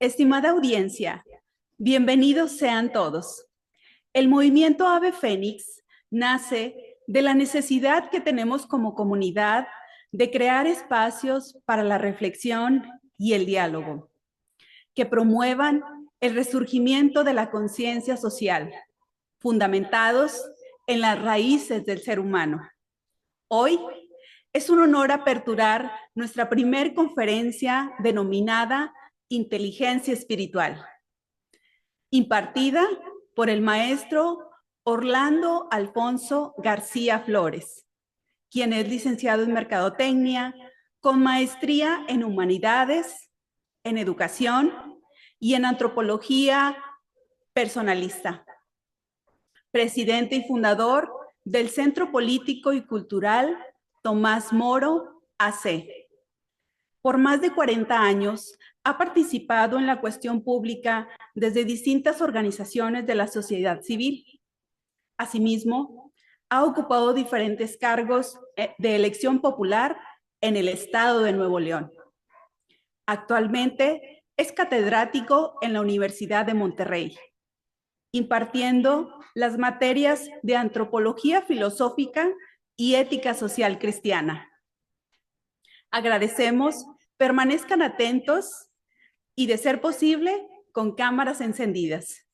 Estimada audiencia, bienvenidos sean todos. El movimiento Ave Fénix nace de la necesidad que tenemos como comunidad de crear espacios para la reflexión y el diálogo, que promuevan el resurgimiento de la conciencia social, fundamentados en las raíces del ser humano. Hoy es un honor aperturar nuestra primer conferencia denominada Inteligencia Espiritual, impartida por el maestro Orlando Alfonso García Flores, quien es licenciado en Mercadotecnia, con maestría en Humanidades, en Educación y en Antropología Personalista. Presidente y fundador del Centro Político y Cultural Tomás Moro, AC. Por más de 40 años ha participado en la cuestión pública desde distintas organizaciones de la sociedad civil. Asimismo, ha ocupado diferentes cargos de elección popular en el estado de Nuevo León. Actualmente es catedrático en la Universidad de Monterrey, impartiendo las materias de Antropología Filosófica y Ética Social Cristiana. Agradecemos permanezcan atentos y, de ser posible, con cámaras encendidas.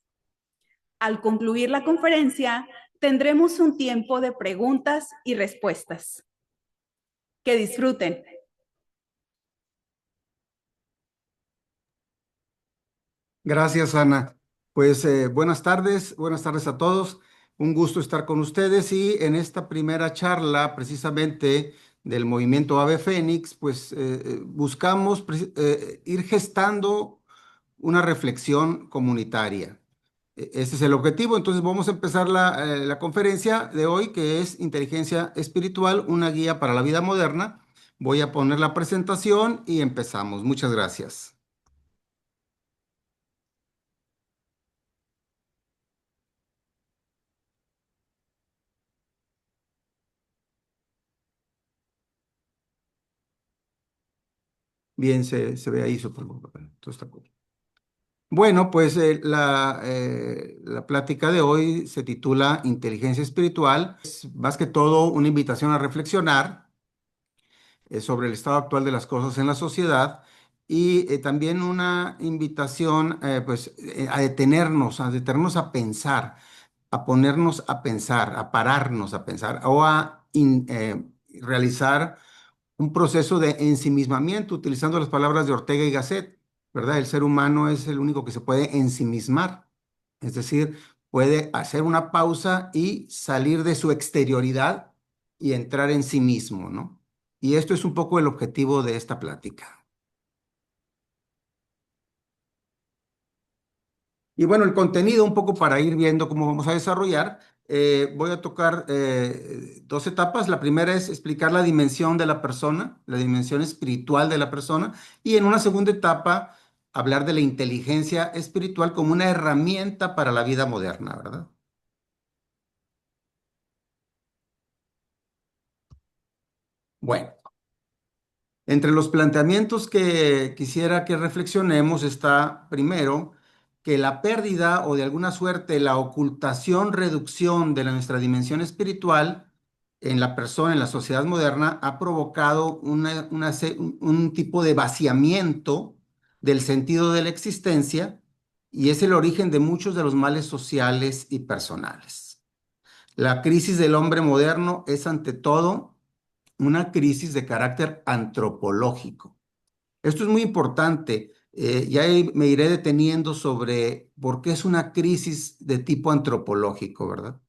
Al concluir la conferencia, tendremos un tiempo de preguntas y respuestas. Que disfruten. Gracias, Ana. Pues buenas tardes a todos. Un gusto estar con ustedes y en esta primera charla precisamente del movimiento Ave Fénix, pues buscamos ir gestando una reflexión comunitaria. Ese es el objetivo. Entonces vamos a empezar la conferencia de hoy, que es Inteligencia Espiritual, una guía para la vida moderna. Voy a poner la presentación y empezamos. Muchas gracias. Bien, se ve ahí, supongo. Todo está cool. Bueno, pues la plática de hoy se titula Inteligencia Espiritual. Es más que todo una invitación a reflexionar sobre el estado actual de las cosas en la sociedad y también una invitación a detenernos a pensar, a ponernos a pensar, a pararnos a pensar o realizar un proceso de ensimismamiento, utilizando las palabras de Ortega y Gasset, ¿verdad? El ser humano es el único que se puede ensimismar, es decir, puede hacer una pausa y salir de su exterioridad y entrar en sí mismo, ¿no? Y esto es un poco el objetivo de esta plática. Y bueno, el contenido, un poco para ir viendo cómo vamos a desarrollar, voy a tocar dos etapas. La primera es explicar la dimensión de la persona, la dimensión espiritual de la persona, y en una segunda etapa, hablar de la inteligencia espiritual como una herramienta para la vida moderna, ¿verdad? Bueno, entre los planteamientos que quisiera que reflexionemos está, primero, que la pérdida o de alguna suerte la ocultación, reducción de nuestra dimensión espiritual en la persona, en la sociedad moderna, ha provocado un tipo de vaciamiento del sentido de la existencia y es el origen de muchos de los males sociales y personales. La crisis del hombre moderno es ante todo una crisis de carácter antropológico. Esto es muy importante. Me iré deteniendo sobre por qué es una crisis de tipo antropológico, ¿verdad?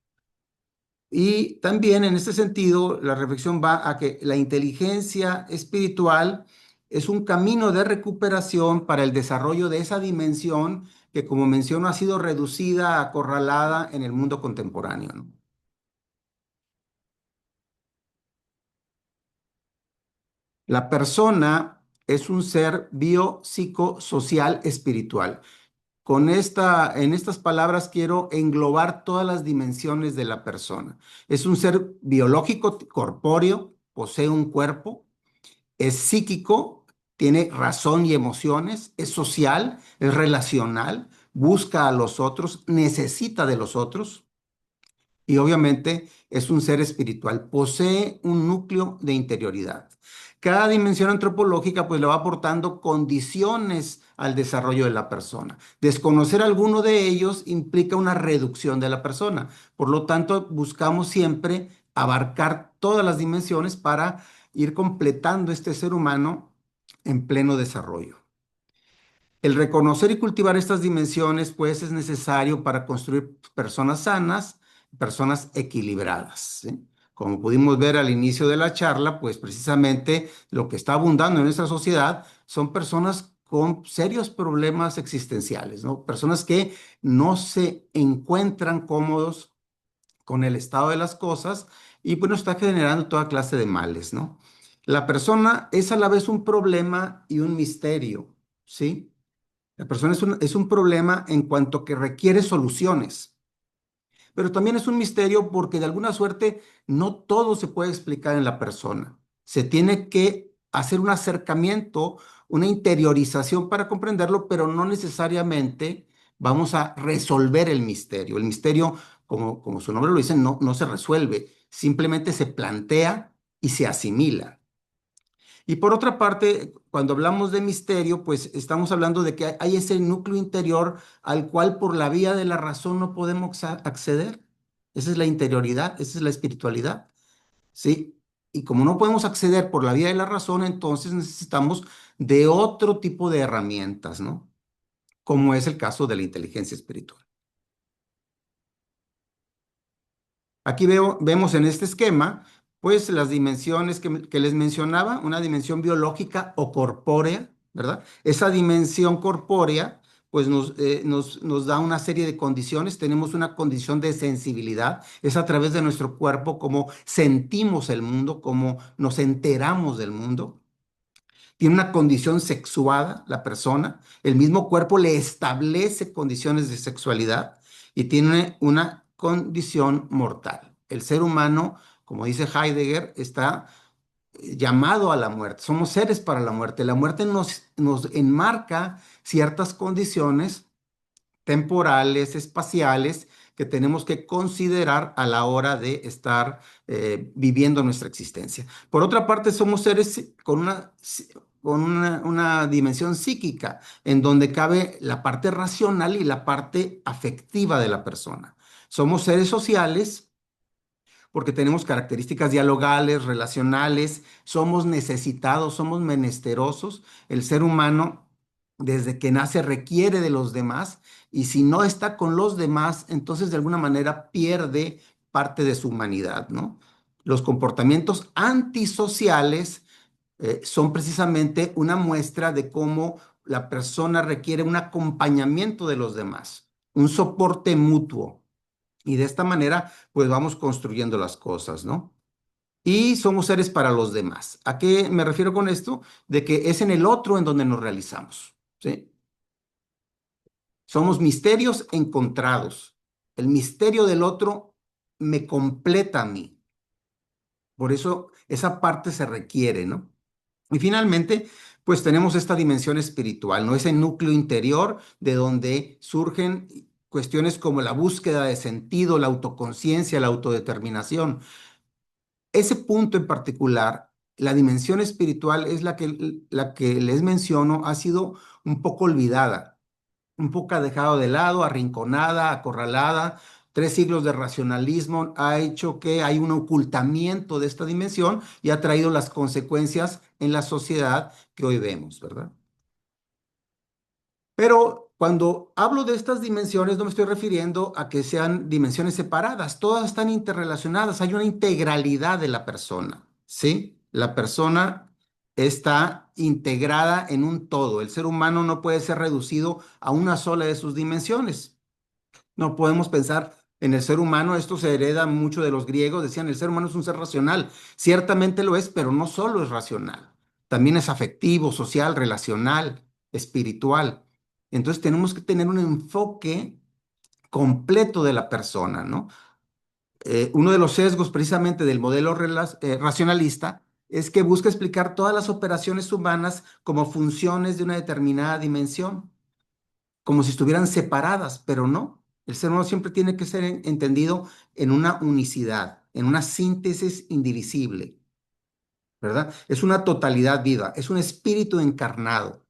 Y también en este sentido, la reflexión va a que la inteligencia espiritual es un camino de recuperación para el desarrollo de esa dimensión que, como menciono, ha sido reducida, acorralada en el mundo contemporáneo, ¿no? La persona es un ser biopsicosocial espiritual. En estas palabras quiero englobar todas las dimensiones de la persona. Es un ser biológico, corpóreo, posee un cuerpo, es psíquico, tiene razón y emociones, es social, es relacional, busca a los otros, necesita de los otros y obviamente es un ser espiritual, posee un núcleo de interioridad. Cada dimensión antropológica pues le va aportando condiciones al desarrollo de la persona. Desconocer alguno de ellos implica una reducción de la persona. Por lo tanto, buscamos siempre abarcar todas las dimensiones para ir completando este ser humano en pleno desarrollo. El reconocer y cultivar estas dimensiones, pues, es necesario para construir personas sanas, personas equilibradas, ¿sí? Como pudimos ver al inicio de la charla, pues precisamente lo que está abundando en nuestra sociedad son personas con serios problemas existenciales, ¿no? Personas que no se encuentran cómodos con el estado de las cosas y pues nos está generando toda clase de males, ¿no? La persona es a la vez un problema y un misterio, ¿sí? La persona es un problema en cuanto que requiere soluciones, pero también es un misterio porque de alguna suerte no todo se puede explicar en la persona. Se tiene que hacer un acercamiento, una interiorización para comprenderlo, pero no necesariamente vamos a resolver el misterio. El misterio, como su nombre lo dice, no se resuelve, simplemente se plantea y se asimila. Y por otra parte, cuando hablamos de misterio, pues estamos hablando de que hay ese núcleo interior al cual por la vía de la razón no podemos acceder. Esa es la interioridad, esa es la espiritualidad, ¿sí? Y como no podemos acceder por la vía de la razón, entonces necesitamos de otro tipo de herramientas, ¿no? Como es el caso de la inteligencia espiritual. Aquí vemos en este esquema, pues las dimensiones que les mencionaba, una dimensión biológica o corpórea, ¿verdad? Esa dimensión corpórea, pues nos da una serie de condiciones. Tenemos una condición de sensibilidad, es a través de nuestro cuerpo como sentimos el mundo, como nos enteramos del mundo. Tiene una condición sexuada la persona, el mismo cuerpo le establece condiciones de sexualidad y tiene una condición mortal. El ser humano, como dice Heidegger, está llamado a la muerte. Somos seres para la muerte. La muerte nos enmarca ciertas condiciones temporales, espaciales, que tenemos que considerar a la hora de estar viviendo nuestra existencia. Por otra parte, somos seres con una dimensión psíquica, en donde cabe la parte racional y la parte afectiva de la persona. Somos seres sociales porque tenemos características dialogales, relacionales, somos necesitados, somos menesterosos. El ser humano, desde que nace, requiere de los demás y si no está con los demás, entonces de alguna manera pierde parte de su humanidad, ¿no? Los comportamientos antisociales son precisamente una muestra de cómo la persona requiere un acompañamiento de los demás, un soporte mutuo. Y de esta manera, pues vamos construyendo las cosas, ¿no? Y somos seres para los demás. ¿A qué me refiero con esto? De que es en el otro en donde nos realizamos, ¿sí? Somos misterios encontrados. El misterio del otro me completa a mí. Por eso esa parte se requiere, ¿no? Y finalmente, pues tenemos esta dimensión espiritual, ¿no? Ese núcleo interior de donde surgen cuestiones como la búsqueda de sentido, la autoconciencia, la autodeterminación. Ese punto en particular, la dimensión espiritual es la que les menciono, ha sido un poco olvidada, un poco dejado de lado, arrinconada, acorralada. 3 siglos de racionalismo ha hecho que hay un ocultamiento de esta dimensión y ha traído las consecuencias en la sociedad que hoy vemos, ¿verdad? Pero cuando hablo de estas dimensiones, no me estoy refiriendo a que sean dimensiones separadas, todas están interrelacionadas, hay una integralidad de la persona, ¿sí? La persona está integrada en un todo. El ser humano no puede ser reducido a una sola de sus dimensiones. No podemos pensar en el ser humano, esto se hereda mucho de los griegos, decían el ser humano es un ser racional. Ciertamente lo es, pero no solo es racional, también es afectivo, social, relacional, espiritual. Entonces tenemos que tener un enfoque completo de la persona, ¿no? Uno de los sesgos precisamente del modelo racionalista es que busca explicar todas las operaciones humanas como funciones de una determinada dimensión, como si estuvieran separadas, pero no. El ser humano siempre tiene que ser entendido en una unicidad, en una síntesis indivisible, ¿verdad? Es una totalidad viva, es un espíritu encarnado.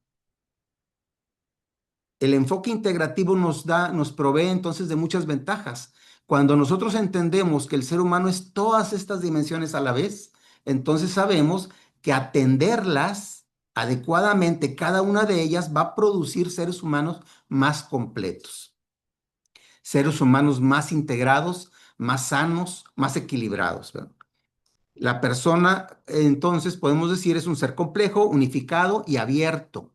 El enfoque integrativo nos provee entonces de muchas ventajas. Cuando nosotros entendemos que el ser humano es todas estas dimensiones a la vez, entonces sabemos que atenderlas adecuadamente, cada una de ellas va a producir seres humanos más completos, seres humanos más integrados, más sanos, más equilibrados, ¿verdad? La persona, entonces, podemos decir, es un ser complejo, unificado y abierto.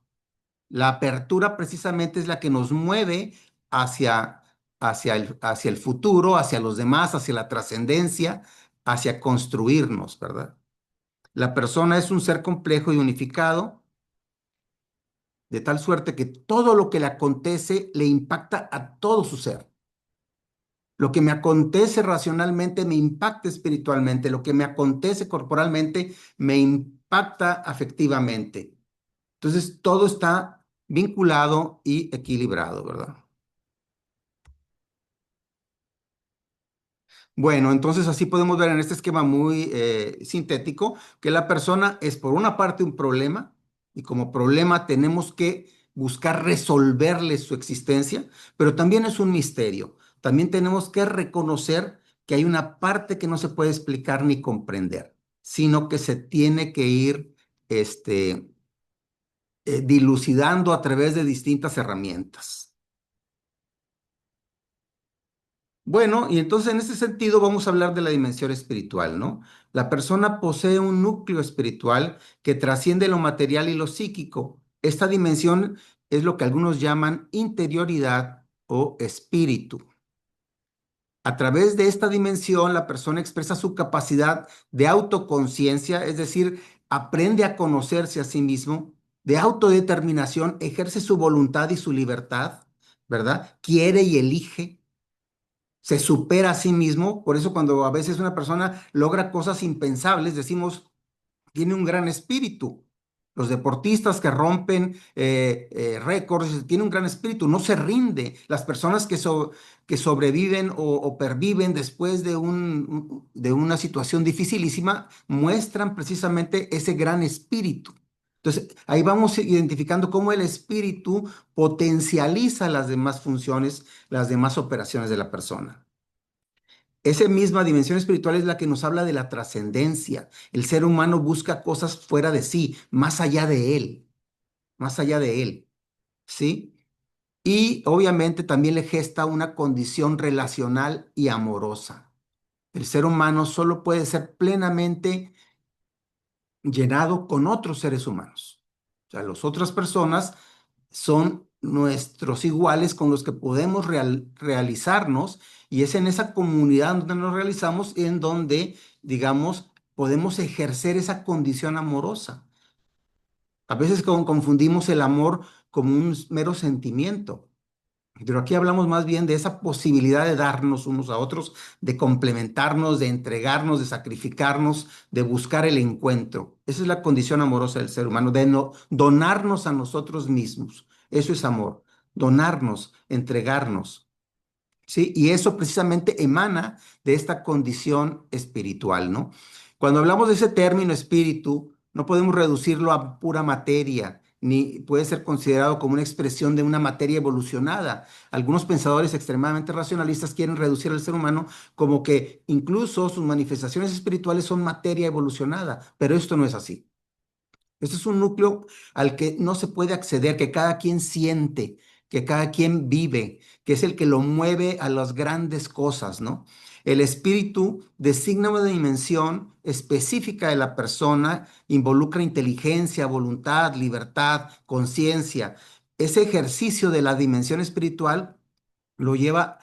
La apertura precisamente es la que nos mueve hacia, hacia el futuro, hacia los demás, hacia la trascendencia, hacia construirnos, ¿verdad? La persona es un ser complejo y unificado, de tal suerte que todo lo que le acontece le impacta a todo su ser. Lo que me acontece racionalmente me impacta espiritualmente, lo que me acontece corporalmente me impacta afectivamente. Entonces, todo está vinculado y equilibrado, ¿verdad? Bueno, entonces así podemos ver en este esquema muy sintético que la persona es por una parte un problema y como problema tenemos que buscar resolverle su existencia, pero también es un misterio. También tenemos que reconocer que hay una parte que no se puede explicar ni comprender, sino que se tiene que ir dilucidando a través de distintas herramientas. Bueno, y entonces en ese sentido vamos a hablar de la dimensión espiritual, ¿no? La persona posee un núcleo espiritual que trasciende lo material y lo psíquico. Esta dimensión es lo que algunos llaman interioridad o espíritu. A través de esta dimensión, la persona expresa su capacidad de autoconciencia, es decir, aprende a conocerse a sí mismo, de autodeterminación, ejerce su voluntad y su libertad, ¿verdad? Quiere y elige, se supera a sí mismo. Por eso cuando a veces una persona logra cosas impensables, decimos, tiene un gran espíritu. Los deportistas que rompen récords tienen un gran espíritu, no se rinde. Las personas que sobreviven o perviven después de, de una situación dificilísima muestran precisamente ese gran espíritu. Entonces, ahí vamos identificando cómo el espíritu potencializa las demás funciones, las demás operaciones de la persona. Esa misma dimensión espiritual es la que nos habla de la trascendencia. El ser humano busca cosas fuera de sí, más allá de él, ¿sí? Y obviamente también le gesta una condición relacional y amorosa. El ser humano solo puede ser plenamente llenado con otros seres humanos. O sea, las otras personas son nuestros iguales con los que podemos realizarnos y es en esa comunidad donde nos realizamos en donde, digamos, podemos ejercer esa condición amorosa. A veces confundimos el amor como un mero sentimiento. Pero aquí hablamos más bien de esa posibilidad de darnos unos a otros, de complementarnos, de entregarnos, de sacrificarnos, de buscar el encuentro. Esa es la condición amorosa del ser humano, de no, donarnos a nosotros mismos. Eso es amor, donarnos, entregarnos. ¿Sí? Y eso precisamente emana de esta condición espiritual, ¿no? Cuando hablamos de ese término espíritu, no podemos reducirlo a pura materia, ni puede ser considerado como una expresión de una materia evolucionada. Algunos pensadores extremadamente racionalistas quieren reducir al ser humano como que incluso sus manifestaciones espirituales son materia evolucionada, pero esto no es así. Este es un núcleo al que no se puede acceder, que cada quien siente, que cada quien vive, que es el que lo mueve a las grandes cosas, ¿no? El espíritu designa una dimensión específica de la persona, involucra inteligencia, voluntad, libertad, conciencia. Ese ejercicio de la dimensión espiritual lo lleva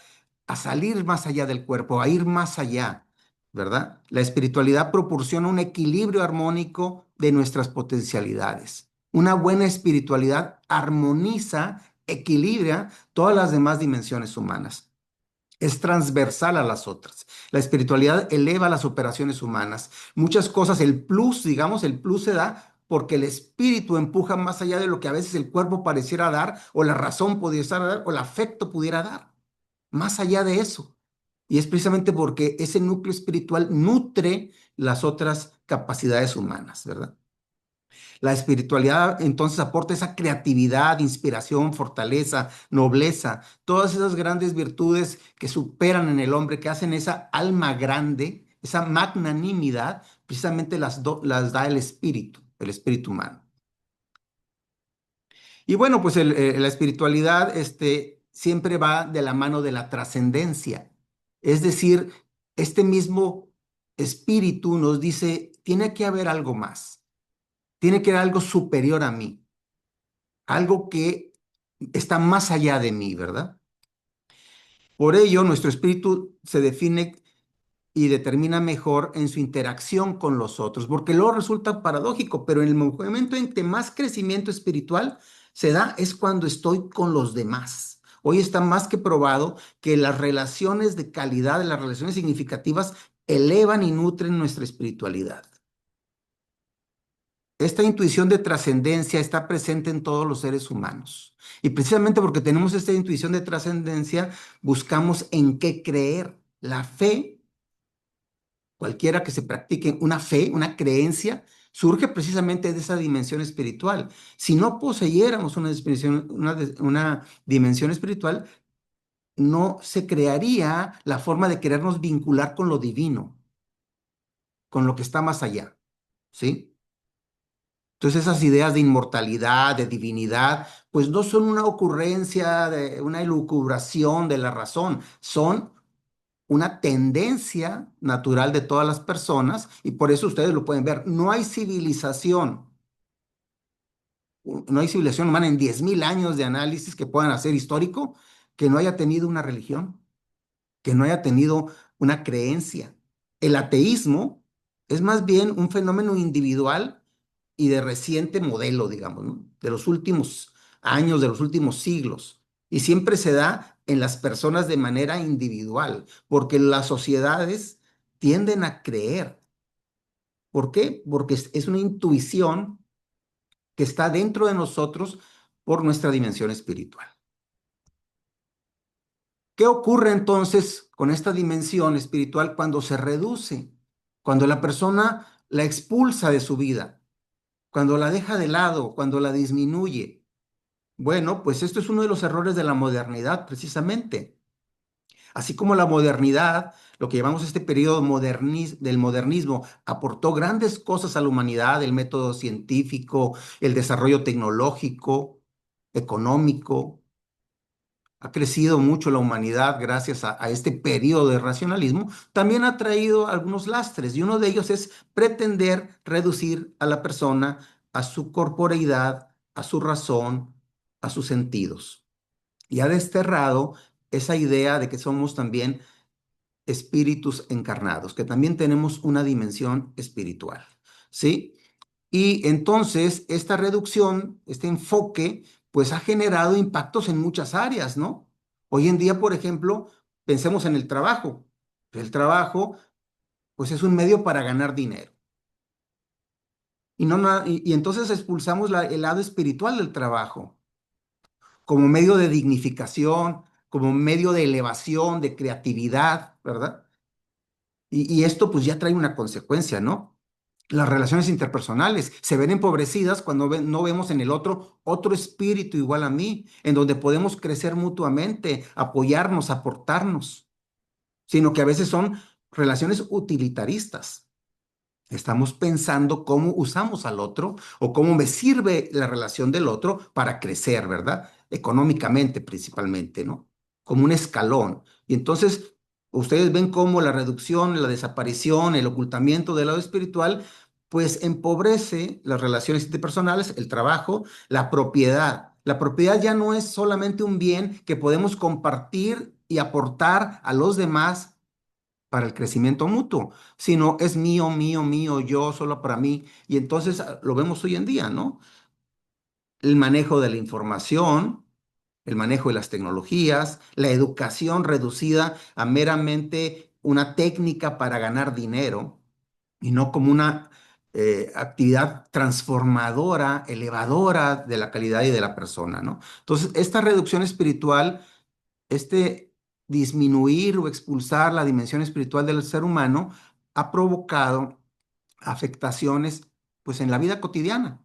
a salir más allá del cuerpo, a ir más allá, ¿verdad? La espiritualidad proporciona un equilibrio armónico de nuestras potencialidades. Una buena espiritualidad armoniza, equilibra todas las demás dimensiones humanas. es transversal a las otras. La espiritualidad eleva las operaciones humanas. Muchas cosas, el plus, digamos, el plus se da porque el espíritu empuja más allá de lo que a veces el cuerpo pareciera dar, o la razón pudiera dar, o el afecto pudiera dar. Más allá de eso. Y es precisamente porque ese núcleo espiritual nutre las otras capacidades humanas, ¿verdad? La espiritualidad entonces aporta esa creatividad, inspiración, fortaleza, nobleza, todas esas grandes virtudes que superan en el hombre, que hacen esa alma grande, esa magnanimidad, precisamente las da el espíritu humano. Y bueno, pues la espiritualidad siempre va de la mano de la trascendencia. Es decir, este mismo espíritu nos dice, tiene que haber algo más, tiene que haber algo superior a mí, algo que está más allá de mí, ¿verdad? Por ello, nuestro espíritu se define y determina mejor en su interacción con los otros, porque luego resulta paradójico, pero en el momento en que más crecimiento espiritual se da es cuando estoy con los demás. Hoy está más que probado que las relaciones de calidad, las relaciones significativas, elevan y nutren nuestra espiritualidad. Esta intuición de trascendencia está presente en todos los seres humanos. Y precisamente porque tenemos esta intuición de trascendencia, buscamos en qué creer. La fe, cualquiera que se practique una fe, una creencia, surge precisamente de esa dimensión espiritual. Si no poseyéramos una dimensión espiritual, no se crearía la forma de querernos vincular con lo divino, con lo que está más allá, ¿sí? Entonces esas ideas de inmortalidad, de divinidad, pues no son una ocurrencia, de una elucubración de la razón, son una tendencia natural de todas las personas y por eso ustedes lo pueden ver. No hay civilización humana en 10,000 años de análisis que puedan hacer histórico que no haya tenido una religión, que no haya tenido una creencia. El ateísmo es más bien un fenómeno individual y de reciente modelo, digamos, ¿no? De los últimos años, de los últimos siglos. Y siempre se da en las personas de manera individual, porque las sociedades tienden a creer. ¿Por qué? Porque es una intuición que está dentro de nosotros por nuestra dimensión espiritual. ¿Qué ocurre entonces con esta dimensión espiritual cuando se reduce? Cuando la persona la expulsa de su vida, cuando la deja de lado, cuando la disminuye. Bueno, pues esto es uno de los errores de la modernidad, precisamente. Así como la modernidad, lo que llamamos este periodo del modernismo, aportó grandes cosas a la humanidad, el método científico, el desarrollo tecnológico, económico. Ha crecido mucho la humanidad gracias a este periodo de racionalismo. También ha traído algunos lastres y uno de ellos es pretender reducir a la persona a su corporeidad, a su razón, a sus sentidos. Y ha desterrado esa idea de que somos también espíritus encarnados, que también tenemos una dimensión espiritual, ¿sí? Y entonces esta reducción, este enfoque, pues ha generado impactos en muchas áreas, ¿no? Hoy en día, por ejemplo, pensemos en el trabajo. El trabajo, pues es un medio para ganar dinero. Y entonces expulsamos el lado espiritual del trabajo como medio de dignificación, como medio de elevación, de creatividad, ¿verdad? Y esto pues ya trae una consecuencia, ¿no? Las relaciones interpersonales se ven empobrecidas cuando no vemos en el otro espíritu igual a mí, en donde podemos crecer mutuamente, apoyarnos, aportarnos, sino que a veces son relaciones utilitaristas. Estamos pensando cómo usamos al otro o cómo me sirve la relación del otro para crecer, ¿verdad? Económicamente principalmente, ¿no? Como un escalón. Y entonces ustedes ven cómo la reducción, la desaparición, el ocultamiento del lado espiritual, pues empobrece las relaciones interpersonales, el trabajo, la propiedad. La propiedad ya no es solamente un bien que podemos compartir y aportar a los demás para el crecimiento mutuo, sino es mío, mío, mío, yo, solo para mí. Y entonces lo vemos hoy en día, ¿no? El manejo de la información, el manejo de las tecnologías, la educación reducida a meramente una técnica para ganar dinero y no como una actividad transformadora, elevadora de la calidad y de la persona, ¿no? Entonces, esta reducción espiritual, este disminuir o expulsar la dimensión espiritual del ser humano, ha provocado afectaciones, pues, en la vida cotidiana.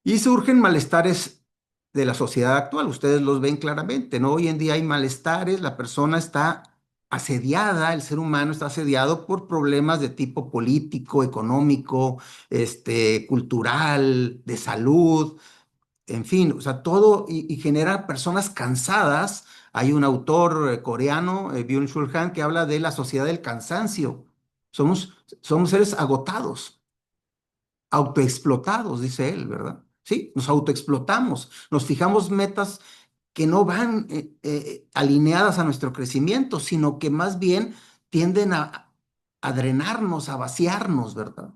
Y surgen malestares de la sociedad actual, ustedes los ven claramente, ¿no? Hoy en día hay malestares, la persona está asediada, el ser humano está asediado por problemas de tipo político, económico, cultural, de salud, en fin, o sea, todo y genera personas cansadas. Hay un autor coreano, Byung-Chul Han, que habla de la sociedad del cansancio. Somos seres agotados, autoexplotados, dice él, ¿verdad? Sí, nos autoexplotamos, nos fijamos metas que no van alineadas a nuestro crecimiento, sino que más bien tienden a drenarnos, a vaciarnos, ¿verdad?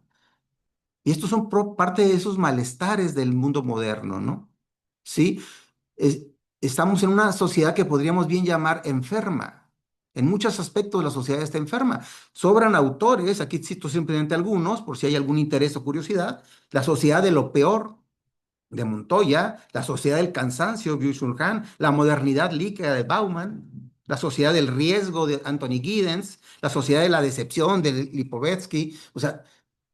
Y estos son parte de esos malestares del mundo moderno, ¿no? Sí, es- estamos en una sociedad que podríamos bien llamar enferma. En muchos aspectos la sociedad está enferma. Sobran autores, aquí cito simplemente algunos, por si hay algún interés o curiosidad. La sociedad de lo peor, de Montoya, la sociedad del cansancio, Byung-Chul Han, la modernidad líquida de Bauman, la sociedad del riesgo de Anthony Giddens, la sociedad de la decepción de Lipovetsky. O sea,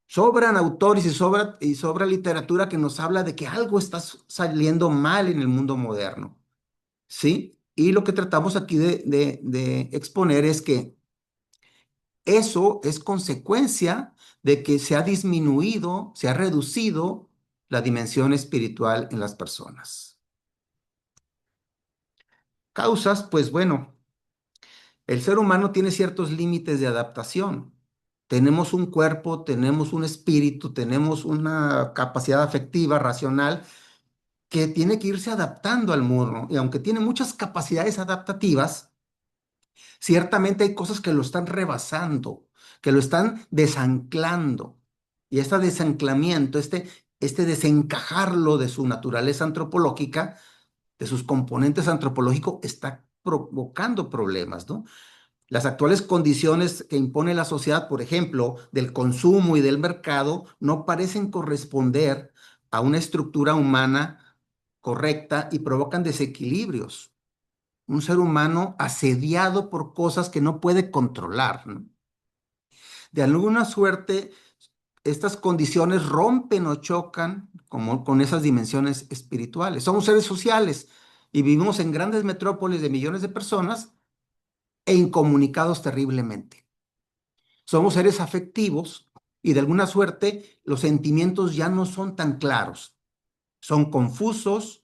sobran autores y sobra literatura que nos habla de que algo está saliendo mal en el mundo moderno, ¿sí? Y lo que tratamos aquí de exponer es que eso es consecuencia de que se ha disminuido, se ha reducido la dimensión espiritual en las personas. Causas, pues bueno, el ser humano tiene ciertos límites de adaptación. Tenemos un cuerpo, tenemos un espíritu, tenemos una capacidad afectiva, racional, que tiene que irse adaptando al mundo. Y aunque tiene muchas capacidades adaptativas, ciertamente hay cosas que lo están rebasando, que lo están desanclando. Y este desanclamiento, este desencajarlo de su naturaleza antropológica, de sus componentes antropológicos, está provocando problemas, ¿no? Las actuales condiciones que impone la sociedad, por ejemplo, del consumo y del mercado, no parecen corresponder a una estructura humana correcta y provocan desequilibrios. Un ser humano asediado por cosas que no puede controlar, ¿no? De alguna suerte, estas condiciones rompen o chocan como con esas dimensiones espirituales. Somos seres sociales y vivimos en grandes metrópolis de millones de personas e incomunicados terriblemente. Somos seres afectivos y de alguna suerte los sentimientos ya no son tan claros. Son confusos,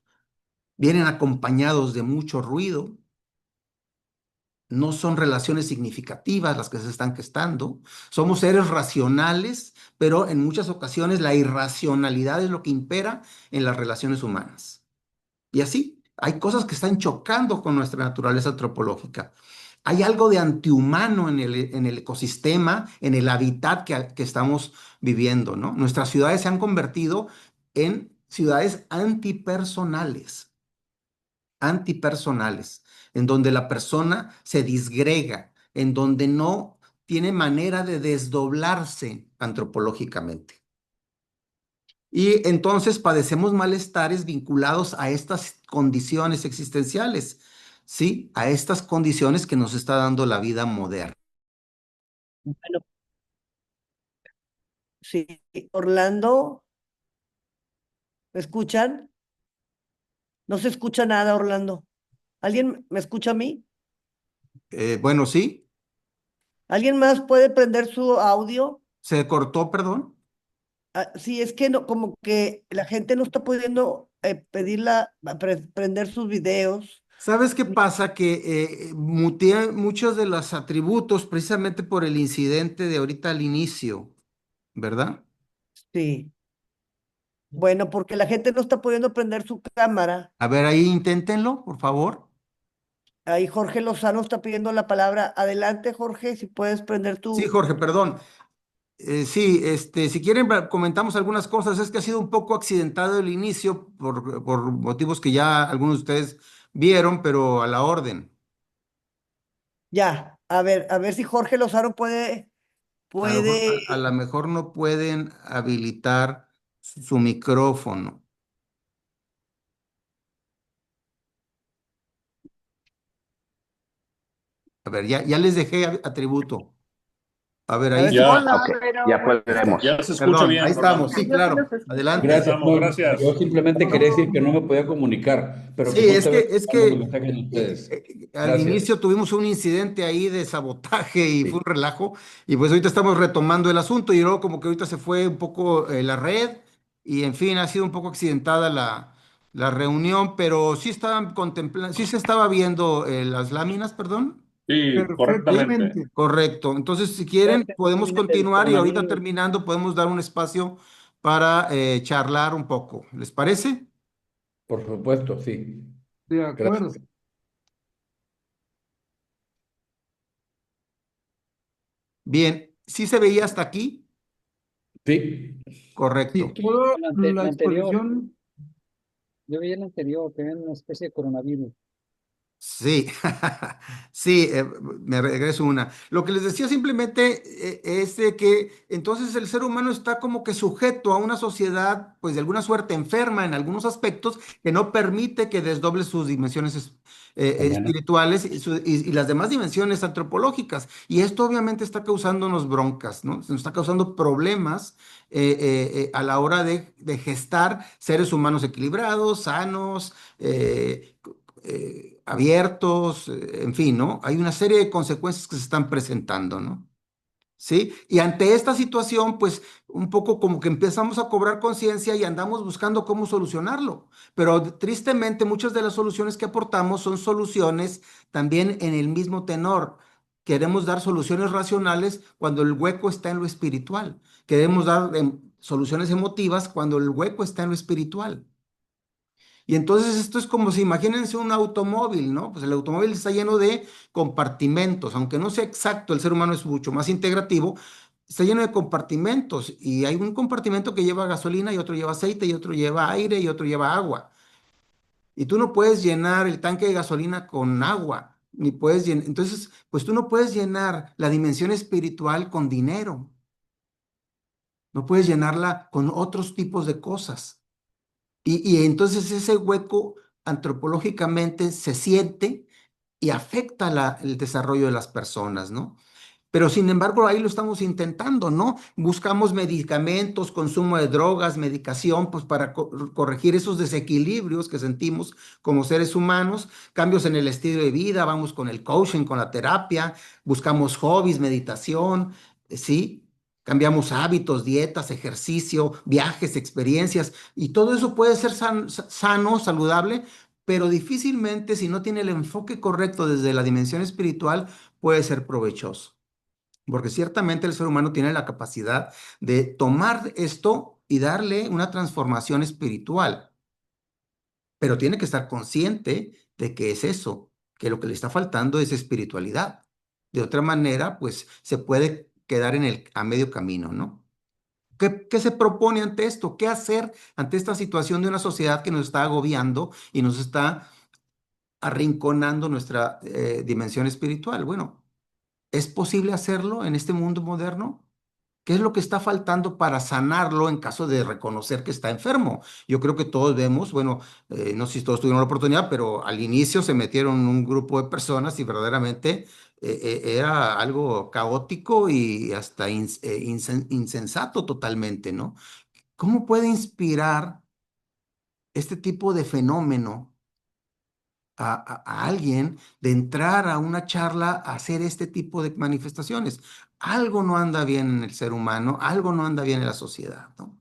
vienen acompañados de mucho ruido, no son relaciones significativas las que se están gestando. Somos seres racionales, pero en muchas ocasiones la irracionalidad es lo que impera en las relaciones humanas. Y así, hay cosas que están chocando con nuestra naturaleza antropológica. Hay algo de antihumano en el ecosistema, en el hábitat que estamos viviendo, ¿no? Nuestras ciudades se han convertido en ciudades antipersonales, en donde la persona se disgrega, en donde no tiene manera de desdoblarse antropológicamente. Y entonces padecemos malestares vinculados a estas condiciones existenciales, ¿sí? A estas condiciones que nos está dando la vida moderna. Bueno, sí, Orlando, ¿me escuchan? No se escucha nada, Orlando. ¿Alguien me escucha a mí? Bueno, sí, ¿Alguien más puede prender su audio? se cortó, perdón. Ah, sí, es que no, como que la gente no está pudiendo prender sus videos. ¿Sabes qué pasa? Que muteé muchos de los atributos precisamente por el incidente de ahorita al inicio, ¿verdad? Sí. Bueno, porque la gente no está pudiendo prender su cámara. A ver, ahí inténtenlo, por favor. Ahí Jorge Lozano está pidiendo la palabra. Adelante, Jorge, si puedes prender Sí, tu... Jorge, perdón. Sí, si quieren comentamos algunas cosas. Es que ha sido un poco accidentado el inicio por motivos que ya algunos de ustedes vieron, pero a la orden. Ya, a ver si Jorge Lozano puede, A lo mejor, puede, a lo mejor no pueden habilitar su micrófono. A ver, ya les dejé atributo. A ver, a ahí ver sí. si, Ya, Hola, ok, ya pero podemos. este, Ya Ya se escucha Perdón, ahí bien, estamos. Orlando. Sí, yo sí claro. los escucho. Ahí Adelante. Gracias. estamos, No, gracias. yo simplemente quería decir que no me podía comunicar, pero Sí, que justamente es mando los que mensajes de ustedes. al Gracias. inicio tuvimos un incidente ahí de sabotaje y fue Sí. un relajo. Y pues ahorita estamos retomando el asunto y luego como que ahorita se fue un poco la red y en fin, ha sido un poco accidentada la reunión, pero sí estaban contemplando, sí se estaba viendo las láminas, perdón. Sí, correctamente. Perfectamente. Correcto. Entonces, si quieren, podemos continuar y ahorita terminando podemos dar un espacio para charlar un poco. ¿Les parece? Por supuesto, sí. De Gracias. acuerdo. Bien, ¿sí se veía hasta aquí? Sí. Correcto. Sí, toda la La anterior, exposición, yo vi el anterior, que era una especie de coronavirus. Sí, sí, me regreso una. Lo que les decía simplemente es de que entonces el ser humano está como que sujeto a una sociedad, pues de alguna suerte enferma en algunos aspectos, que no permite que desdoble sus dimensiones Mañana. espirituales y las demás dimensiones antropológicas. Y esto obviamente está causándonos broncas, ¿no? Nos está causando problemas a la hora de gestar seres humanos equilibrados, sanos. Abiertos, en fin, ¿no? Hay una serie de consecuencias que se están presentando, ¿no? ¿Sí? Y ante esta situación, pues un poco como que empezamos a cobrar conciencia y andamos buscando cómo solucionarlo. Pero tristemente muchas de las soluciones que aportamos son soluciones también en el mismo tenor. Queremos dar soluciones racionales cuando el hueco está en lo espiritual. Queremos dar soluciones emotivas cuando el hueco está en lo espiritual. Y entonces esto es como si imagínense un automóvil, ¿no? Pues el automóvil está lleno de compartimentos, aunque no sea exacto, el ser humano es mucho más integrativo, está lleno de compartimentos y hay un compartimento que lleva gasolina y otro lleva aceite y otro lleva aire y otro lleva agua. Y tú no puedes llenar el tanque de gasolina con agua, ni puedes llenar, entonces, pues tú no puedes llenar la dimensión espiritual con dinero, no puedes llenarla con otros tipos de cosas. Y entonces ese hueco antropológicamente se siente y afecta el desarrollo de las personas, ¿no? Pero sin embargo, ahí lo estamos intentando, ¿no? Buscamos medicamentos, consumo de drogas, medicación, pues para corregir esos desequilibrios que sentimos como seres humanos, cambios en el estilo de vida, vamos con el coaching, con la terapia, buscamos hobbies, meditación, ¿sí? Cambiamos hábitos, dietas, ejercicio, viajes, experiencias, y todo eso puede ser sano, saludable, pero difícilmente si no tiene el enfoque correcto desde la dimensión espiritual, puede ser provechoso. Porque ciertamente el ser humano tiene la capacidad de tomar esto y darle una transformación espiritual, pero tiene que estar consciente de que es eso, que lo que le está faltando es espiritualidad. De otra manera, pues se puede quedar a medio camino, ¿no? ¿Qué se propone ante esto? ¿Qué hacer ante esta situación de una sociedad que nos está agobiando y nos está arrinconando nuestra dimensión espiritual? Bueno, ¿es posible hacerlo en este mundo moderno? ¿Qué es lo que está faltando para sanarlo en caso de reconocer que está enfermo? Yo creo que todos vemos, bueno, no sé si todos tuvieron la oportunidad, pero al inicio se metieron un grupo de personas y verdaderamente era algo caótico y hasta insensato totalmente, ¿no? ¿Cómo puede inspirar este tipo de fenómeno a alguien de entrar a una charla a hacer este tipo de manifestaciones? Algo no anda bien en el ser humano, algo no anda bien en la sociedad, ¿no?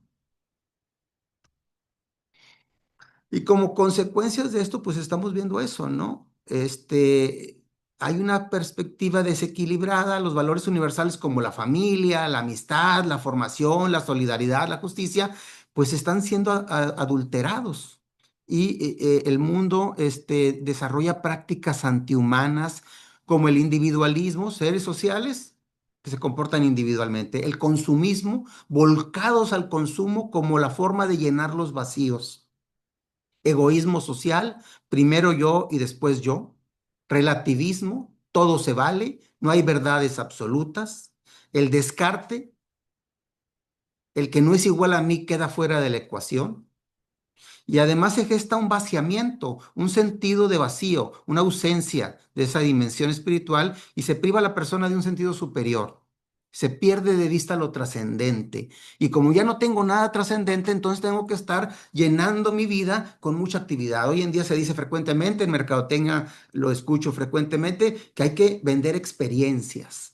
Y como consecuencias de esto, pues estamos viendo eso, ¿no? Hay una perspectiva desequilibrada, los valores universales como la familia, la amistad, la formación, la solidaridad, la justicia, pues están siendo adulterados. Y el mundo desarrolla prácticas antihumanas como el individualismo, seres sociales que se comportan individualmente. El consumismo, volcados al consumo como la forma de llenar los vacíos. Egoísmo social, primero yo y después yo. Relativismo, todo se vale, no hay verdades absolutas. El descarte, el que no es igual a mí queda fuera de la ecuación. Y además se gesta un vaciamiento, un sentido de vacío, una ausencia de esa dimensión espiritual y se priva a la persona de un sentido superior. Se pierde de vista lo trascendente. Y como ya no tengo nada trascendente, entonces tengo que estar llenando mi vida con mucha actividad. Hoy en día se dice frecuentemente, en mercadotecnia lo escucho frecuentemente, que hay que vender experiencias.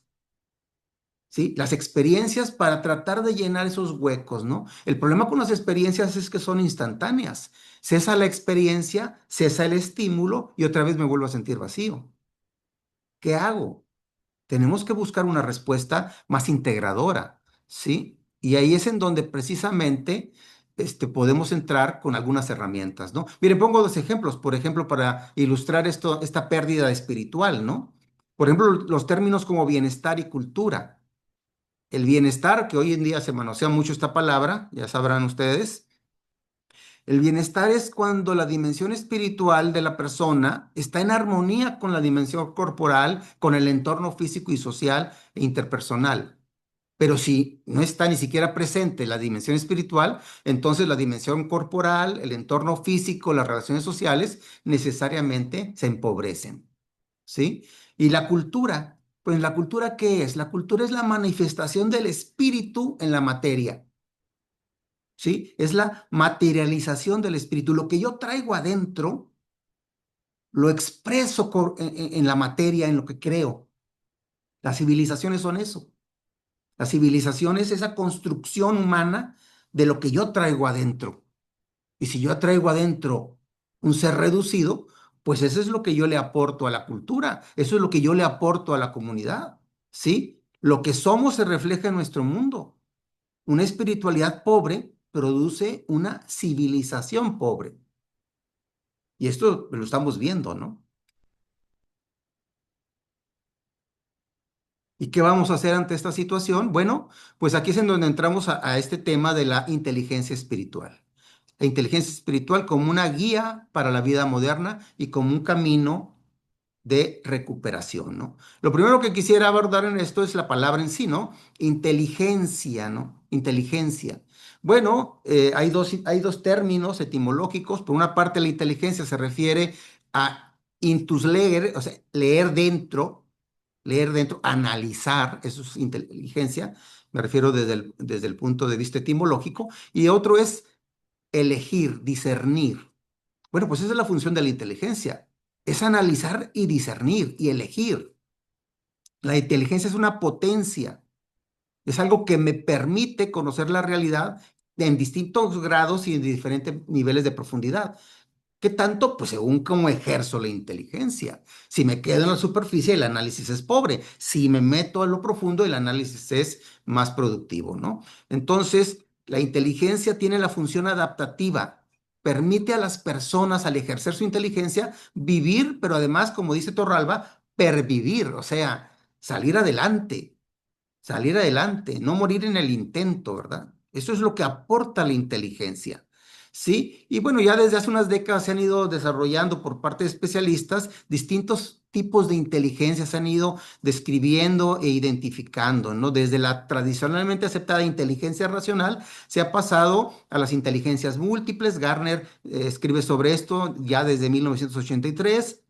¿Sí? Las experiencias para tratar de llenar esos huecos, ¿no? El problema con las experiencias es que son instantáneas. Cesa la experiencia, cesa el estímulo y otra vez me vuelvo a sentir vacío. ¿Qué hago? Tenemos que buscar una respuesta más integradora, ¿sí? Y ahí es en donde precisamente podemos entrar con algunas herramientas, ¿no? Miren, pongo dos ejemplos, por ejemplo, para ilustrar esto, esta pérdida espiritual, ¿no? Por ejemplo, los términos como bienestar y cultura. El bienestar, que hoy en día se manosea mucho esta palabra, ya sabrán ustedes. El bienestar es cuando la dimensión espiritual de la persona está en armonía con la dimensión corporal, con el entorno físico y social e interpersonal. Pero si no está ni siquiera presente la dimensión espiritual, entonces la dimensión corporal, el entorno físico, las relaciones sociales necesariamente se empobrecen. ¿Sí? Y la cultura, pues la cultura, ¿qué es? La cultura es la manifestación del espíritu en la materia, ¿sí? Es la materialización del espíritu. Lo que yo traigo adentro, lo expreso en la materia, en lo que creo. Las civilizaciones son eso. La civilización es esa construcción humana de lo que yo traigo adentro. Y si yo traigo adentro un ser reducido, pues eso es lo que yo le aporto a la cultura, eso es lo que yo le aporto a la comunidad, ¿sí? Lo que somos se refleja en nuestro mundo. Una espiritualidad pobre produce una civilización pobre. Y esto lo estamos viendo, ¿no? ¿Y qué vamos a hacer ante esta situación? Bueno, pues aquí es en donde entramos a este tema de la inteligencia espiritual. La inteligencia espiritual como una guía para la vida moderna y como un camino de recuperación, ¿no? Lo primero que quisiera abordar en esto es la palabra en sí, ¿no? Inteligencia, ¿no? Inteligencia. Bueno, hay dos términos etimológicos. Por una parte, la inteligencia se refiere a intus legere, o sea, leer dentro, analizar, eso es inteligencia, me refiero desde el punto de vista etimológico, y otro es elegir, discernir. Bueno, pues esa es la función de la inteligencia, es analizar y discernir y elegir. La inteligencia es una potencia, es algo que me permite conocer la realidad en distintos grados y en diferentes niveles de profundidad. ¿Qué tanto? Pues según cómo ejerzo la inteligencia. Si me quedo en la superficie, el análisis es pobre. Si me meto a lo profundo, el análisis es más productivo, ¿no? Entonces, la inteligencia tiene la función adaptativa. Permite a las personas, al ejercer su inteligencia, vivir, pero además, como dice Torralba, pervivir, o sea, salir adelante, no morir en el intento, ¿verdad? Eso es lo que aporta la inteligencia. ¿Sí? Y bueno, ya desde hace unas décadas se han ido desarrollando por parte de especialistas distintos tipos de inteligencia, se han ido describiendo e identificando, ¿no? Desde la tradicionalmente aceptada inteligencia racional se ha pasado a las inteligencias múltiples. Garner escribe sobre esto ya desde 1983.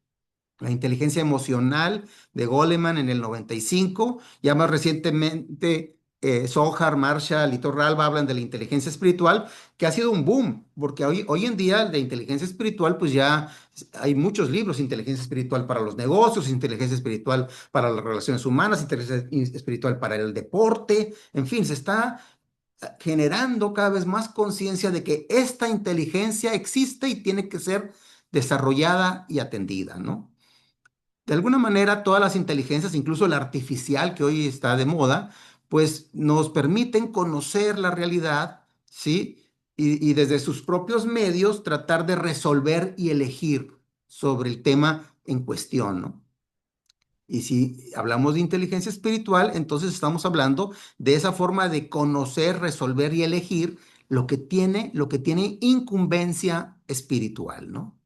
La inteligencia emocional de Goleman en el 95, ya más recientemente Zohar, Marshall y Torralba hablan de la inteligencia espiritual, que ha sido un boom, porque hoy en día de inteligencia espiritual, pues ya hay muchos libros, inteligencia espiritual para los negocios, inteligencia espiritual para las relaciones humanas, inteligencia espiritual para el deporte, en fin, se está generando cada vez más conciencia de que esta inteligencia existe y tiene que ser desarrollada y atendida, ¿no? De alguna manera, todas las inteligencias, incluso la artificial que hoy está de moda, pues nos permiten conocer la realidad, ¿sí? Y desde sus propios medios tratar de resolver y elegir sobre el tema en cuestión, ¿no? Y si hablamos de inteligencia espiritual, entonces estamos hablando de esa forma de conocer, resolver y elegir lo que tiene incumbencia espiritual, ¿no?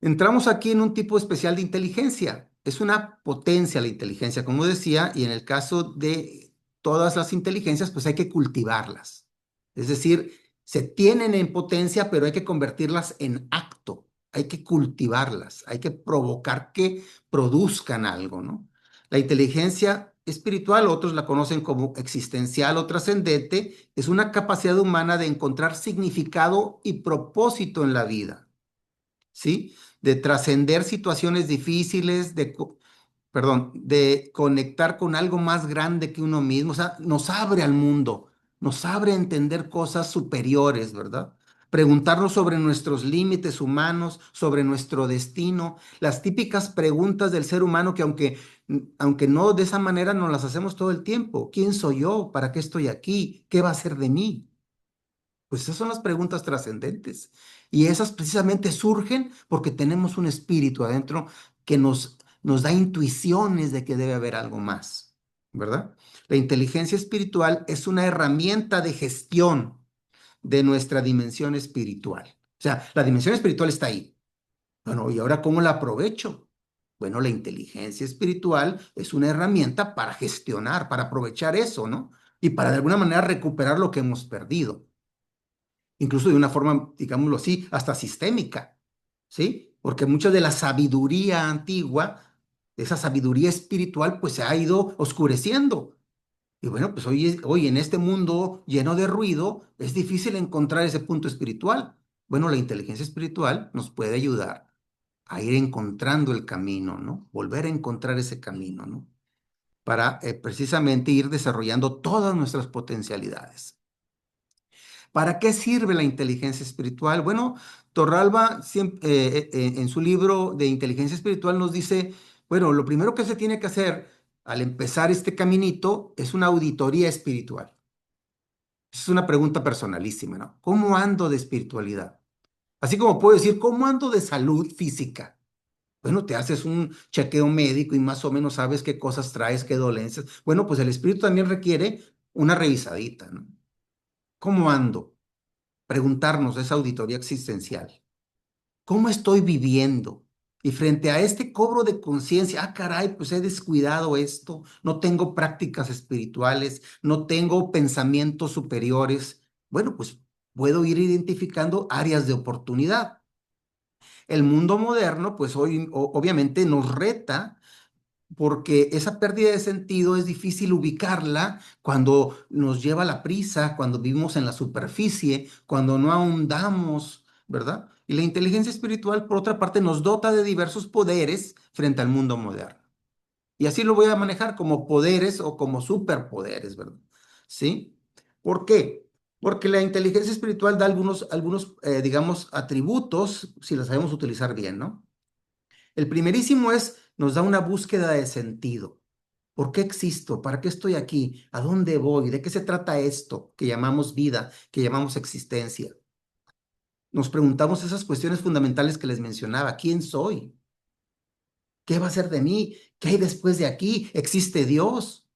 Entramos aquí en un tipo especial de inteligencia. Es una potencia la inteligencia, como decía, y en el caso de todas las inteligencias, pues hay que cultivarlas. Es decir, se tienen en potencia, pero hay que convertirlas en acto. Hay que cultivarlas, hay que provocar que produzcan algo, ¿no? La inteligencia espiritual, otros la conocen como existencial o trascendente, es una capacidad humana de encontrar significado y propósito en la vida. ¿Sí? De trascender situaciones difíciles, de conectar con algo más grande que uno mismo, o sea, nos abre al mundo, nos abre a entender cosas superiores, ¿verdad? Preguntarnos sobre nuestros límites humanos, sobre nuestro destino, las típicas preguntas del ser humano que aunque no de esa manera nos las hacemos todo el tiempo. ¿Quién soy yo? ¿Para qué estoy aquí? ¿Qué va a ser de mí? Pues esas son las preguntas trascendentes. Y esas precisamente surgen porque tenemos un espíritu adentro que nos da intuiciones de que debe haber algo más, ¿verdad? La inteligencia espiritual es una herramienta de gestión de nuestra dimensión espiritual. O sea, la dimensión espiritual está ahí. Bueno, ¿y ahora cómo la aprovecho? Bueno, la inteligencia espiritual es una herramienta para gestionar, para aprovechar eso, ¿no? Y para de alguna manera recuperar lo que hemos perdido, incluso de una forma, digámoslo así, hasta sistémica, ¿sí? Porque mucha de la sabiduría antigua, esa sabiduría espiritual, pues se ha ido oscureciendo. Y bueno, pues hoy en este mundo lleno de ruido, es difícil encontrar ese punto espiritual. Bueno, la inteligencia espiritual nos puede ayudar a ir encontrando el camino, ¿no? Volver a encontrar ese camino, ¿no? Para precisamente ir desarrollando todas nuestras potencialidades. ¿Para qué sirve la inteligencia espiritual? Bueno, Torralba en su libro de inteligencia espiritual nos dice, bueno, lo primero que se tiene que hacer al empezar este caminito es una auditoría espiritual. Es una pregunta personalísima, ¿no? ¿Cómo ando de espiritualidad? Así como puedo decir, ¿cómo ando de salud física? Bueno, te haces un chequeo médico y más o menos sabes qué cosas traes, qué dolencias. Bueno, pues el espíritu también requiere una revisadita, ¿no? ¿Cómo ando? Preguntarnos esa auditoría existencial. ¿Cómo estoy viviendo? Y frente a este cobro de conciencia, ah, caray, pues he descuidado esto, no tengo prácticas espirituales, no tengo pensamientos superiores. Bueno, pues puedo ir identificando áreas de oportunidad. El mundo moderno, pues hoy obviamente nos reta porque esa pérdida de sentido es difícil ubicarla cuando nos lleva la prisa, cuando vivimos en la superficie, cuando no ahondamos, ¿verdad? Y la inteligencia espiritual, por otra parte, nos dota de diversos poderes frente al mundo moderno. Y así lo voy a manejar como poderes o como superpoderes, ¿verdad? ¿Sí? ¿Por qué? Porque la inteligencia espiritual da digamos, atributos, si los sabemos utilizar bien, ¿no? El primerísimo nos da una búsqueda de sentido. ¿Por qué existo? ¿Para qué estoy aquí? ¿A dónde voy? ¿De qué se trata esto que llamamos vida, que llamamos existencia? Nos preguntamos esas cuestiones fundamentales que les mencionaba. ¿Quién soy? ¿Qué va a ser de mí? ¿Qué hay después de aquí? ¿Existe Dios?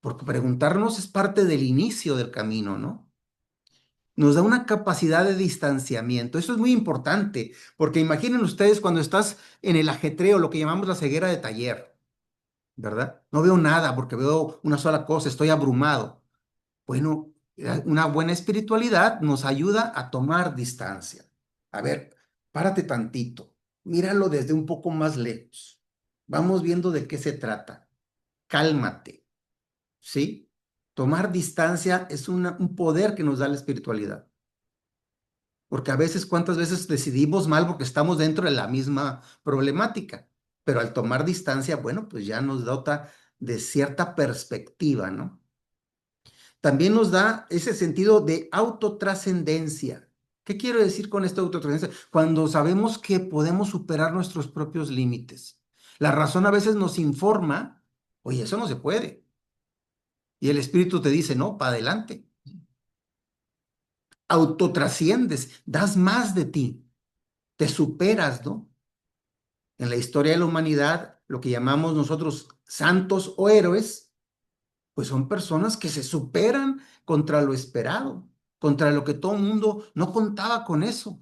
Porque preguntarnos es parte del inicio del camino, ¿no? Nos da una capacidad de distanciamiento. Eso es muy importante, porque imaginen ustedes cuando estás en el ajetreo, lo que llamamos la ceguera de taller, ¿verdad? No veo nada porque veo una sola cosa, estoy abrumado. Bueno, una buena espiritualidad nos ayuda a tomar distancia. A ver, párate tantito, míralo desde un poco más lejos. Vamos viendo de qué se trata. Cálmate, ¿sí? Tomar distancia es un poder que nos da la espiritualidad. Porque a veces, ¿cuántas veces decidimos mal porque estamos dentro de la misma problemática? Pero al tomar distancia, bueno, pues ya nos dota de cierta perspectiva, ¿no? También nos da ese sentido de autotrascendencia. ¿Qué quiero decir con esta autotrascendencia? Cuando sabemos que podemos superar nuestros propios límites. La razón a veces nos informa, oye, eso no se puede. Y el espíritu te dice, no, para adelante. Autotrasciendes, das más de ti, te superas, ¿no? en la historia de la humanidad, lo que llamamos nosotros santos o héroes, pues son personas que se superan contra lo esperado, contra lo que todo el mundo no contaba con eso.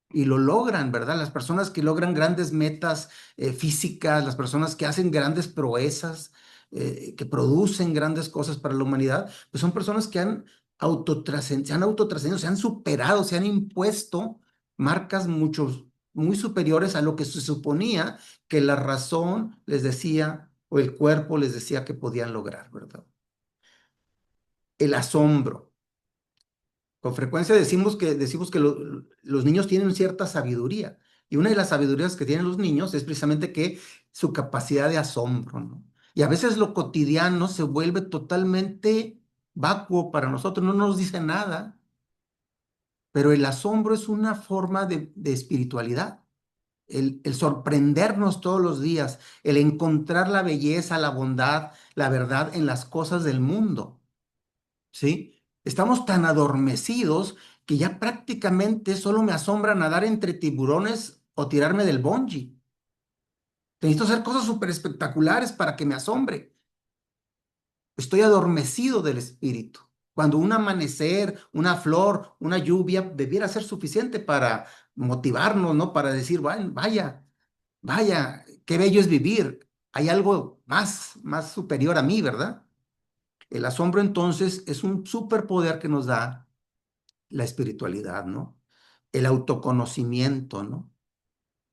Y lo logran, ¿verdad? Las personas que logran grandes metas físicas, las personas que hacen grandes proezas, que producen grandes cosas para la humanidad, pues son personas que se han autotrascendido, se han superado, se han impuesto marcas muy superiores a lo que se suponía que la razón les decía o el cuerpo les decía que podían lograr, ¿verdad? El asombro. Con frecuencia decimos que los niños tienen cierta sabiduría. Y una de las sabidurías que tienen los niños es precisamente que su capacidad de asombro, ¿no? Y a veces lo cotidiano se vuelve totalmente vacuo para nosotros, no nos dice nada. Pero el asombro es una forma de espiritualidad. El sorprendernos todos los días, el encontrar la belleza, la bondad, la verdad en las cosas del mundo. ¿Sí? Estamos tan adormecidos que ya prácticamente solo me asombra nadar entre tiburones o tirarme del bungee. Necesito hacer cosas súper espectaculares para que me asombre. Estoy adormecido del espíritu. Cuando un amanecer, una flor, una lluvia debiera ser suficiente para motivarnos, ¿no? Para decir, vaya, vaya, qué bello es vivir. Hay algo más superior a mí, ¿verdad? El asombro entonces es un superpoder que nos da la espiritualidad, ¿no? El autoconocimiento, ¿no?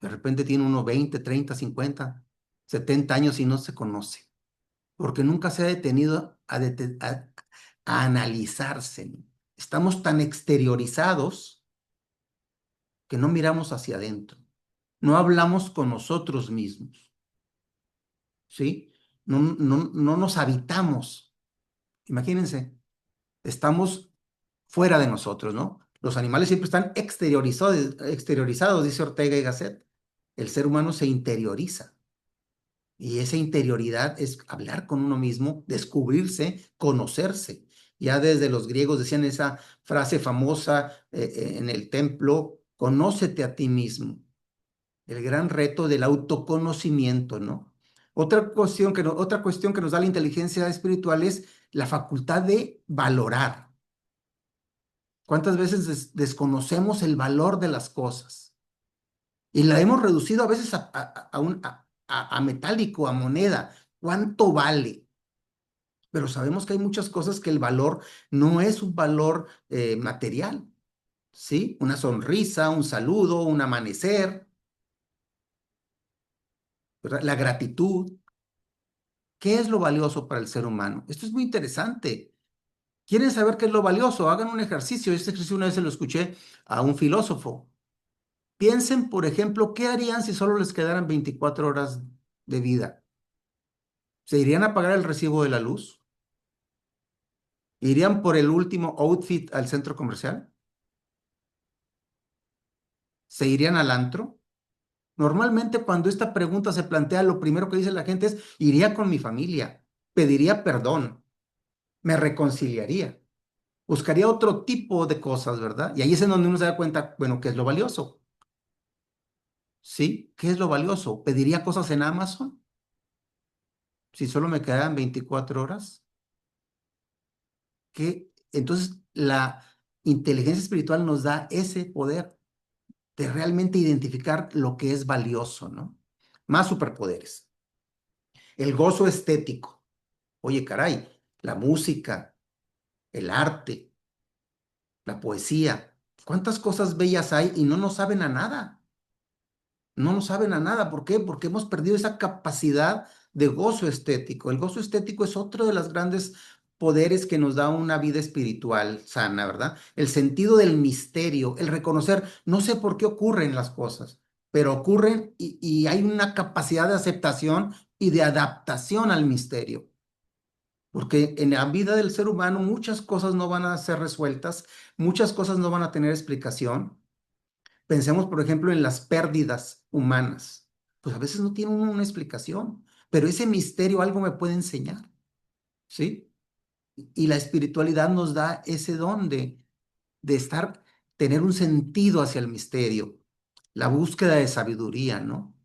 De repente tiene uno 20, 30, 50, 70 años y no se conoce, porque nunca se ha detenido a analizarse, ¿no? Estamos tan exteriorizados que no miramos hacia adentro, no hablamos con nosotros mismos, ¿sí? No nos habitamos. Imagínense, estamos fuera de nosotros, ¿no? Los animales siempre están exteriorizados, dice Ortega y Gasset. El ser humano se interioriza. Y esa interioridad es hablar con uno mismo, descubrirse, conocerse. Ya desde los griegos decían esa frase famosa en el templo, conócete a ti mismo. El gran reto del autoconocimiento, ¿no? Otra cuestión que nos da la inteligencia espiritual es la facultad de valorar. ¿Cuántas veces desconocemos el valor de las cosas? Y la hemos reducido a veces a metálico, a moneda. ¿Cuánto vale? Pero sabemos que hay muchas cosas que el valor no es un valor material, ¿sí? Una sonrisa, un saludo, un amanecer, ¿verdad? La gratitud. ¿Qué es lo valioso para el ser humano? Esto es muy interesante. ¿Quieren saber qué es lo valioso? Hagan un ejercicio. Este ejercicio una vez se lo escuché a un filósofo. Piensen, por ejemplo, ¿qué harían si solo les quedaran 24 horas de vida? ¿Se irían a pagar el recibo de la luz? ¿Irían por el último outfit al centro comercial? ¿Se irían al antro? Normalmente cuando esta pregunta se plantea, lo primero que dice la gente es, iría con mi familia, pediría perdón, me reconciliaría, buscaría otro tipo de cosas, ¿verdad? Y ahí es en donde uno se da cuenta, bueno, ¿qué es lo valioso? ¿Sí? ¿Qué es lo valioso? ¿Pediría cosas en Amazon? Si solo me quedaran 24 horas. Entonces la inteligencia espiritual nos da ese poder de realmente identificar lo que es valioso, ¿no? Más superpoderes. El gozo estético. Oye, caray, la música, el arte, la poesía. ¿Cuántas cosas bellas hay y no nos saben a nada? No nos saben a nada. ¿Por qué? Porque hemos perdido esa capacidad de gozo estético. El gozo estético es otro de los grandes poderes que nos da una vida espiritual sana, ¿verdad? El sentido del misterio, el reconocer, no sé por qué ocurren las cosas, pero ocurren y hay una capacidad de aceptación y de adaptación al misterio. Porque en la vida del ser humano muchas cosas no van a ser resueltas, muchas cosas no van a tener explicación. Pensemos, por ejemplo, en las pérdidas humanas. Pues a veces no tienen una explicación, pero ese misterio algo me puede enseñar, ¿sí? Y la espiritualidad nos da ese don de tener un sentido hacia el misterio, la búsqueda de sabiduría, ¿no?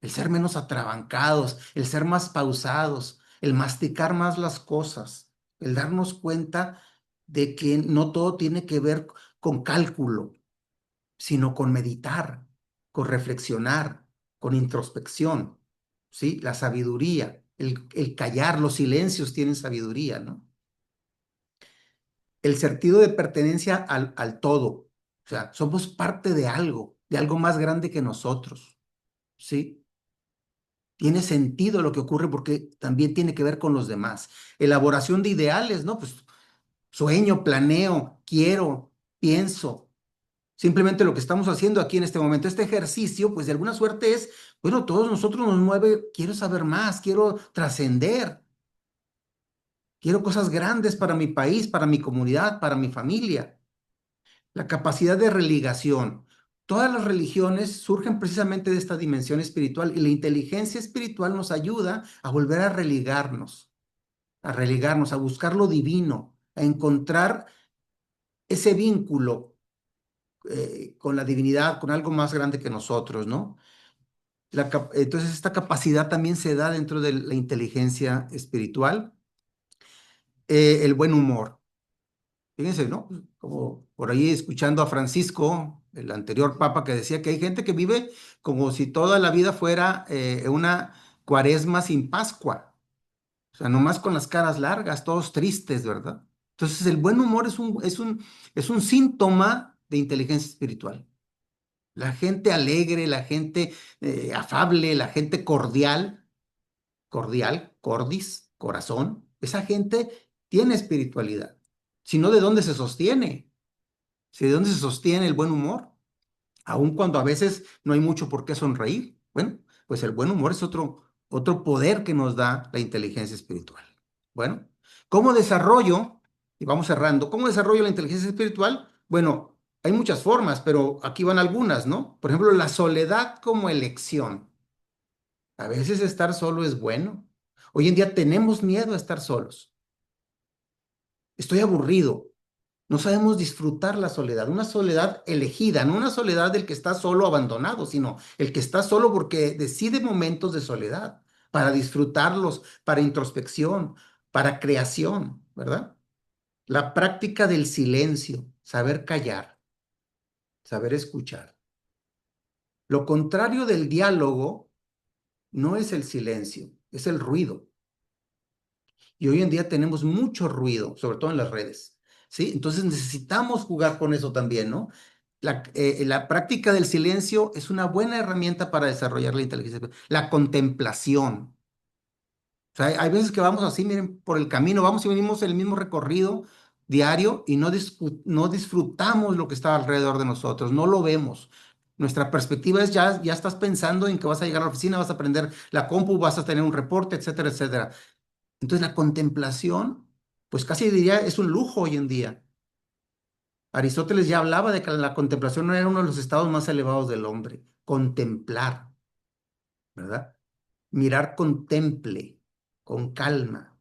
el ser menos atrabancados, el ser más pausados, el masticar más las cosas, el darnos cuenta de que no todo tiene que ver con cálculo, sino con meditar, con reflexionar, con introspección, ¿sí? La sabiduría, el callar, los silencios tienen sabiduría, ¿no? El sentido de pertenencia al todo, o sea, somos parte de algo más grande que nosotros, ¿sí? Tiene sentido lo que ocurre porque también tiene que ver con los demás. Elaboración de ideales, ¿no? Pues sueño, planeo, quiero, pienso. Simplemente lo que estamos haciendo aquí en este momento, este ejercicio, pues de alguna suerte es, bueno, todos nosotros nos mueve, quiero saber más, quiero trascender, quiero cosas grandes para mi país, para mi comunidad, para mi familia. La capacidad de religación. Todas las religiones surgen precisamente de esta dimensión espiritual y la inteligencia espiritual nos ayuda a volver a religarnos, a buscar lo divino, a encontrar ese vínculo con la divinidad, con algo más grande que nosotros, ¿no? Entonces, esta capacidad también se da dentro de la inteligencia espiritual. El buen humor. Fíjense, ¿no? Como por ahí escuchando a Francisco, el anterior papa, que decía que hay gente que vive como si toda la vida fuera una cuaresma sin Pascua. O sea, nomás con las caras largas, todos tristes, ¿verdad? Entonces, el buen humor es un síntoma de inteligencia espiritual. La gente alegre, la gente afable, la gente cordial, cordis, corazón, esa gente tiene espiritualidad. Si no, ¿de dónde se sostiene? Si ¿de dónde se sostiene el buen humor? Aun cuando a veces no hay mucho por qué sonreír. Bueno, pues el buen humor es otro poder que nos da la inteligencia espiritual. Bueno, ¿cómo desarrollo? Y vamos cerrando. ¿Cómo desarrollo la inteligencia espiritual? Bueno, hay muchas formas, pero aquí van algunas, ¿no? Por ejemplo, la soledad como elección. A veces estar solo es bueno. Hoy en día tenemos miedo a estar solos. Estoy aburrido. No sabemos disfrutar la soledad, una soledad elegida, no una soledad del que está solo abandonado, sino el que está solo porque decide momentos de soledad para disfrutarlos, para introspección, para creación, ¿verdad? La práctica del silencio, saber callar, saber escuchar. Lo contrario del diálogo no es el silencio, es el ruido. Y hoy en día tenemos mucho ruido, sobre todo en las redes, ¿sí? Entonces necesitamos jugar con eso también, ¿no? La práctica del silencio es una buena herramienta para desarrollar la inteligencia. La contemplación. O sea, hay veces que vamos así, miren, por el camino, vamos y venimos el mismo recorrido diario y no disfrutamos lo que está alrededor de nosotros, no lo vemos. Nuestra perspectiva es ya estás pensando en que vas a llegar a la oficina, vas a aprender la compu, vas a tener un reporte, etcétera, etcétera. Entonces la contemplación, pues casi diría, es un lujo hoy en día. Aristóteles ya hablaba de que la contemplación no era uno de los estados más elevados del hombre. Contemplar, ¿verdad? Mirar con temple, con calma,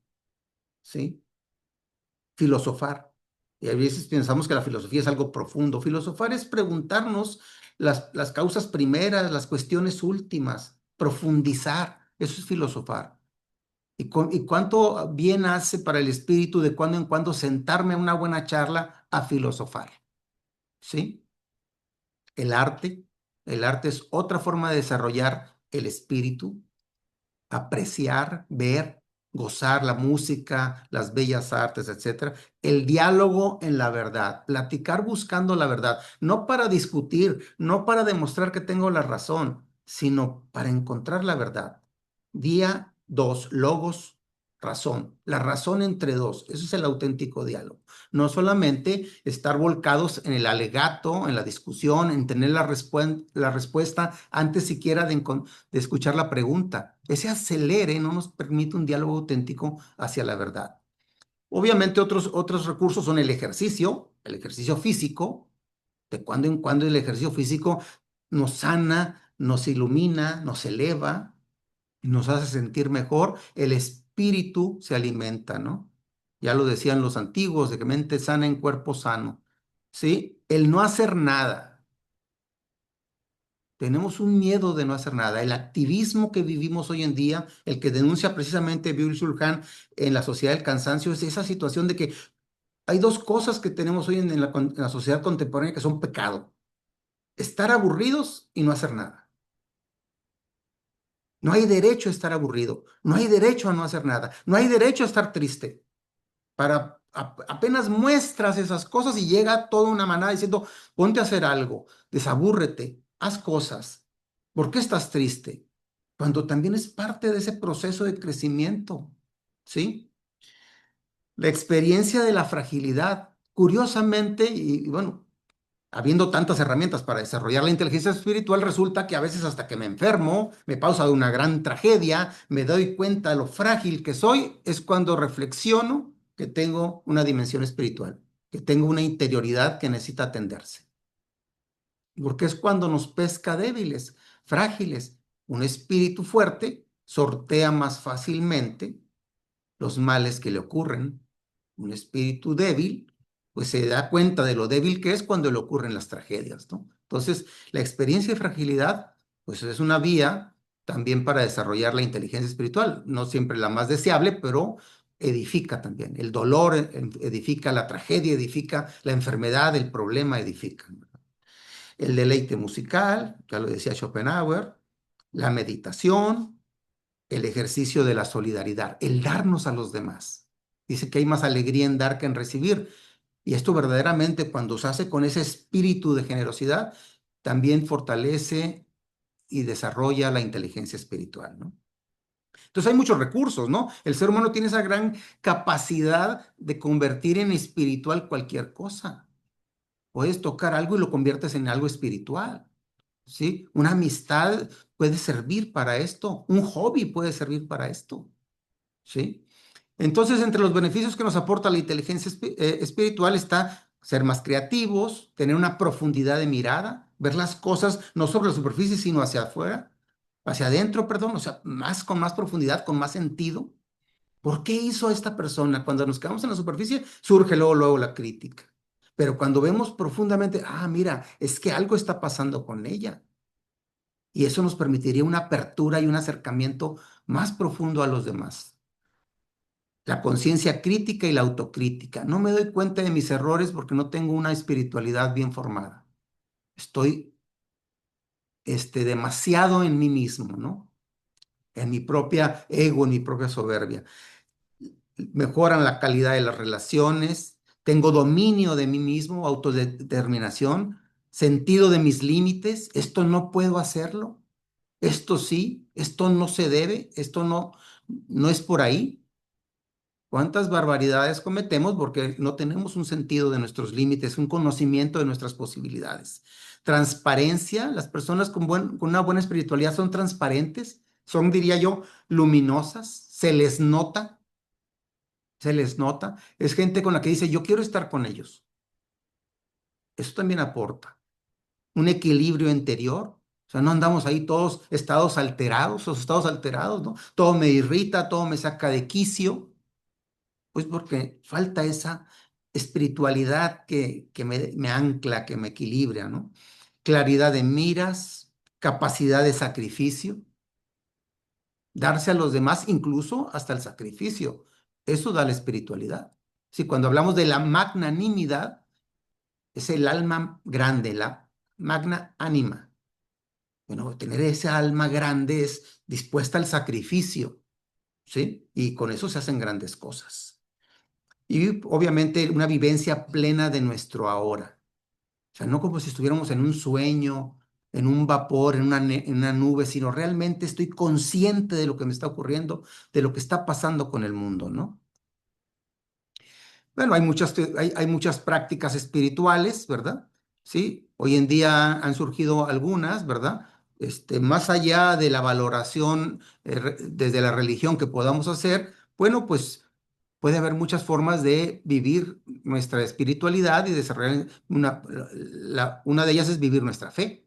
¿sí? Filosofar. Y a veces pensamos que la filosofía es algo profundo. Filosofar es preguntarnos las causas primeras, las cuestiones últimas, profundizar. Eso es filosofar. Y cuánto bien hace para el espíritu de cuando en cuando sentarme a una buena charla a filosofar, ¿sí? El arte, el arte es otra forma de desarrollar el espíritu, apreciar, ver, gozar la música, las bellas artes, etcétera. El diálogo en la verdad, platicar buscando la verdad, no para discutir, no para demostrar que tengo la razón, sino para encontrar la verdad. Día 2, logos, razón. La razón entre dos, eso es el auténtico diálogo. No solamente estar volcados en el alegato, en la discusión, en tener la respuesta antes siquiera de escuchar la pregunta. Ese acelere no nos permite un diálogo auténtico hacia la verdad. Obviamente otros recursos son el ejercicio físico. De cuando en cuando el ejercicio físico nos sana, nos ilumina, nos eleva, nos hace sentir mejor. El espíritu se alimenta, ¿no? Ya lo decían los antiguos, de que mente sana en cuerpo sano, ¿sí? El no hacer nada. Tenemos un miedo de no hacer nada. El activismo que vivimos hoy en día, el que denuncia precisamente Byung-Chul Han en La Sociedad del Cansancio, es esa situación de que hay dos cosas que tenemos hoy en la sociedad contemporánea que son pecado. Estar aburridos y no hacer nada. No hay derecho a estar aburrido, no hay derecho a no hacer nada, no hay derecho a estar triste. Apenas muestras esas cosas y llega toda una manada diciendo, ponte a hacer algo, desabúrrete, haz cosas. ¿Por qué estás triste? Cuando también es parte de ese proceso de crecimiento, ¿sí? La experiencia de la fragilidad. Curiosamente, y bueno, habiendo tantas herramientas para desarrollar la inteligencia espiritual, resulta que a veces hasta que me enfermo, me pausa de una gran tragedia, me doy cuenta de lo frágil que soy, es cuando reflexiono que tengo una dimensión espiritual, que tengo una interioridad que necesita atenderse. Porque es cuando nos pesca débiles, frágiles. Un espíritu fuerte sortea más fácilmente los males que le ocurren. Un espíritu débil, pues se da cuenta de lo débil que es cuando le ocurren las tragedias, ¿no? Entonces, la experiencia de fragilidad, pues es una vía también para desarrollar la inteligencia espiritual. No siempre la más deseable, pero edifica también. El dolor edifica, la tragedia edifica, la enfermedad, el problema edifica. El deleite musical, ya lo decía Schopenhauer, la meditación, el ejercicio de la solidaridad, el darnos a los demás. Dice que hay más alegría en dar que en recibir. Y esto verdaderamente cuando se hace con ese espíritu de generosidad, también fortalece y desarrolla la inteligencia espiritual, ¿no? Entonces hay muchos recursos, ¿no? El ser humano tiene esa gran capacidad de convertir en espiritual cualquier cosa. Puedes tocar algo y lo conviertes en algo espiritual, ¿sí? Una amistad puede servir para esto, un hobby puede servir para esto, ¿sí? Entonces, entre los beneficios que nos aporta la inteligencia espiritual está ser más creativos, tener una profundidad de mirada, ver las cosas no sobre la superficie, sino hacia afuera, hacia adentro, perdón, o sea, con más profundidad, con más sentido. ¿Por qué hizo esta persona? Cuando nos quedamos en la superficie, surge luego la crítica. Pero cuando vemos profundamente, mira, es que algo está pasando con ella. Y eso nos permitiría una apertura y un acercamiento más profundo a los demás. La conciencia crítica y la autocrítica. No me doy cuenta de mis errores porque no tengo una espiritualidad bien formada. Estoy demasiado en mí mismo, ¿no? En mi propia ego, en mi propia soberbia. Mejoran la calidad de las relaciones. Tengo dominio de mí mismo, autodeterminación, sentido de mis límites. Esto no puedo hacerlo. Esto sí, esto no se debe, esto no es por ahí. ¿Cuántas barbaridades cometemos porque no tenemos un sentido de nuestros límites, un conocimiento de nuestras posibilidades? Transparencia, las personas con una buena espiritualidad son transparentes, son, diría yo, luminosas, se les nota, es gente con la que dice, yo quiero estar con ellos. Eso también aporta un equilibrio interior. O sea, no andamos ahí todos estados alterados, ¿no? Todo me irrita, todo me saca de quicio. Pues porque falta esa espiritualidad que me ancla, que me equilibra, ¿no? Claridad de miras, capacidad de sacrificio, darse a los demás, incluso hasta el sacrificio. Eso da la espiritualidad. Sí, cuando hablamos de la magnanimidad, es el alma grande, la magna anima. Bueno, tener esa alma grande es dispuesta al sacrificio, ¿sí? Y con eso se hacen grandes cosas. Y obviamente una vivencia plena de nuestro ahora. O sea, no como si estuviéramos en un sueño, en un vapor, en una nube, sino realmente estoy consciente de lo que me está ocurriendo, de lo que está pasando con el mundo, ¿no? Bueno, hay muchas prácticas espirituales, ¿verdad? Sí, hoy en día han surgido algunas, ¿verdad? Más allá de la valoración desde la religión que podamos hacer, bueno, pues puede haber muchas formas de vivir nuestra espiritualidad y desarrollar una de ellas es vivir nuestra fe.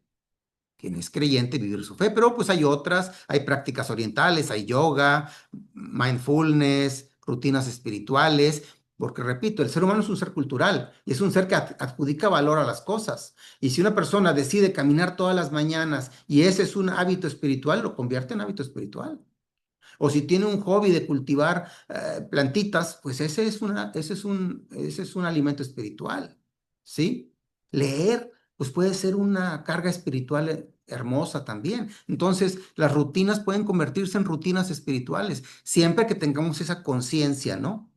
Quien es creyente, vivir su fe, pero pues hay otras, hay prácticas orientales, hay yoga, mindfulness, rutinas espirituales. Porque, repito, el ser humano es un ser cultural y es un ser que adjudica valor a las cosas. Y si una persona decide caminar todas las mañanas y ese es un hábito espiritual, lo convierte en hábito espiritual. O si tiene un hobby de cultivar plantitas, pues ese es un alimento espiritual, ¿sí? Leer, pues puede ser una carga espiritual hermosa también. Entonces, las rutinas pueden convertirse en rutinas espirituales, siempre que tengamos esa conciencia, ¿no?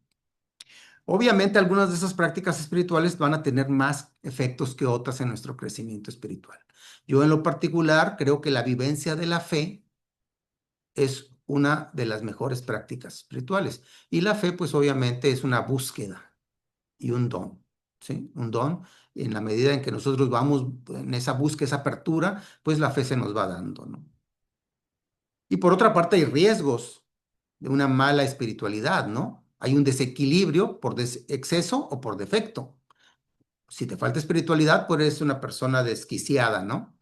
Obviamente, algunas de esas prácticas espirituales van a tener más efectos que otras en nuestro crecimiento espiritual. Yo en lo particular creo que la vivencia de la fe es una de las mejores prácticas espirituales. Y la fe, pues obviamente es una búsqueda y un don, ¿sí? Un don, en la medida en que nosotros vamos en esa búsqueda, esa apertura, pues la fe se nos va dando, ¿no? Y por otra parte hay riesgos de una mala espiritualidad, ¿no? Hay un desequilibrio por exceso o por defecto. Si te falta espiritualidad, pues eres una persona desquiciada, ¿no?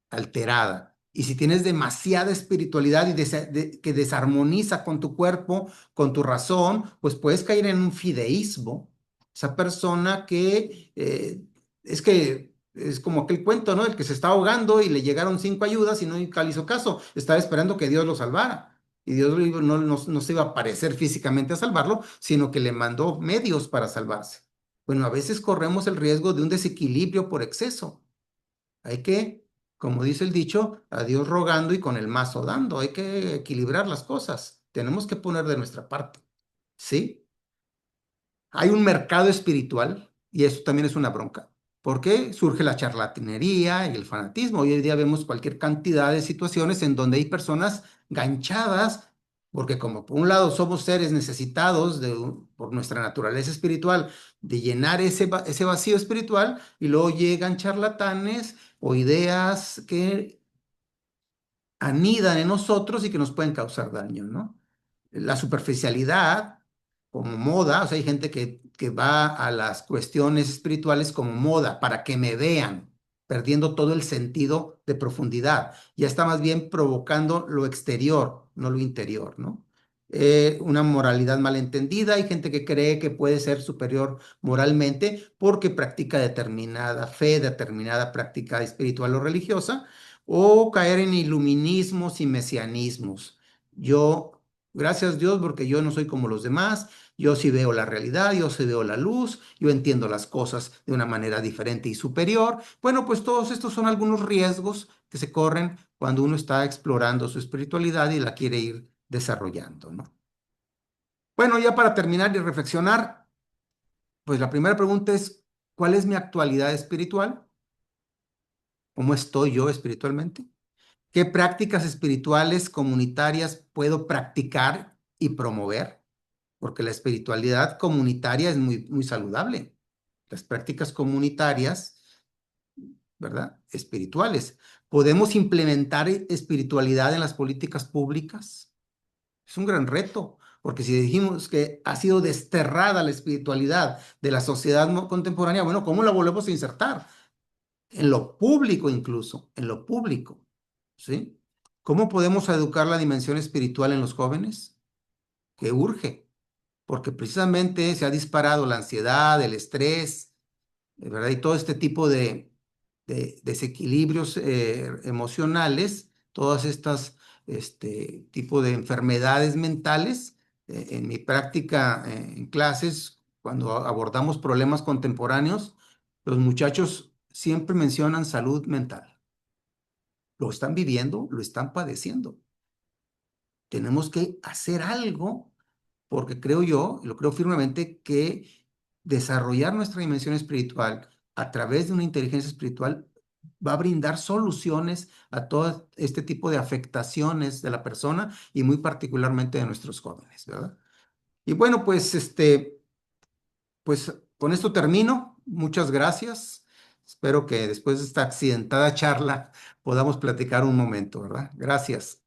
Alterada. Y si tienes demasiada espiritualidad y que desarmoniza con tu cuerpo, con tu razón, pues puedes caer en un fideísmo. Esa persona que es como aquel cuento, ¿no? El que se está ahogando y le llegaron 5 ayudas y nunca le hizo caso. Estaba esperando que Dios lo salvara. Y Dios no se iba a aparecer físicamente a salvarlo, sino que le mandó medios para salvarse. Bueno, a veces corremos el riesgo de un desequilibrio por exceso. Hay que, como dice el dicho, a Dios rogando y con el mazo dando. Hay que equilibrar las cosas. Tenemos que poner de nuestra parte. ¿Sí? Hay un mercado espiritual y eso también es una bronca. ¿Por qué? Surge la charlatanería y el fanatismo. Hoy en día vemos cualquier cantidad de situaciones en donde hay personas ganchadas, porque como por un lado somos seres necesitados por nuestra naturaleza espiritual de llenar ese vacío espiritual, y luego llegan charlatanes o ideas que anidan en nosotros y que nos pueden causar daño, ¿no? La superficialidad como moda, o sea, hay gente que va a las cuestiones espirituales como moda, para que me vean, perdiendo todo el sentido de profundidad. Ya está más bien provocando lo exterior, no lo interior, ¿no? Una moralidad malentendida, hay gente que cree que puede ser superior moralmente porque practica determinada fe, determinada práctica espiritual o religiosa, o caer en iluminismos y mesianismos. Yo, gracias a Dios, porque yo no soy como los demás, yo sí veo la realidad, yo sí veo la luz, yo entiendo las cosas de una manera diferente y superior. Bueno, pues todos estos son algunos riesgos que se corren cuando uno está explorando su espiritualidad y la quiere ir desarrollando, ¿no? Bueno, ya para terminar y reflexionar, pues la primera pregunta es, ¿cuál es mi actualidad espiritual? ¿Cómo estoy yo espiritualmente? ¿Qué prácticas espirituales comunitarias puedo practicar y promover? Porque la espiritualidad comunitaria es muy, muy saludable. Las prácticas comunitarias, ¿verdad? Espirituales. ¿Podemos implementar espiritualidad en las políticas públicas? Es un gran reto, porque si dijimos que ha sido desterrada la espiritualidad de la sociedad contemporánea, bueno, ¿cómo la volvemos a insertar? En lo público incluso, en lo público, ¿sí? ¿Cómo podemos educar la dimensión espiritual en los jóvenes? Que urge, porque precisamente se ha disparado la ansiedad, el estrés, ¿verdad? Y todo este tipo de desequilibrios emocionales, todas estas tipo de enfermedades mentales. En mi práctica en clases, cuando abordamos problemas contemporáneos, los muchachos siempre mencionan salud mental. Lo están viviendo, lo están padeciendo. Tenemos que hacer algo porque creo yo, lo creo firmemente, que desarrollar nuestra dimensión espiritual a través de una inteligencia espiritual va a brindar soluciones a todo este tipo de afectaciones de la persona y muy particularmente de nuestros jóvenes, ¿verdad? Y bueno, pues con esto termino. Muchas gracias. Espero que después de esta accidentada charla podamos platicar un momento, ¿verdad? Gracias.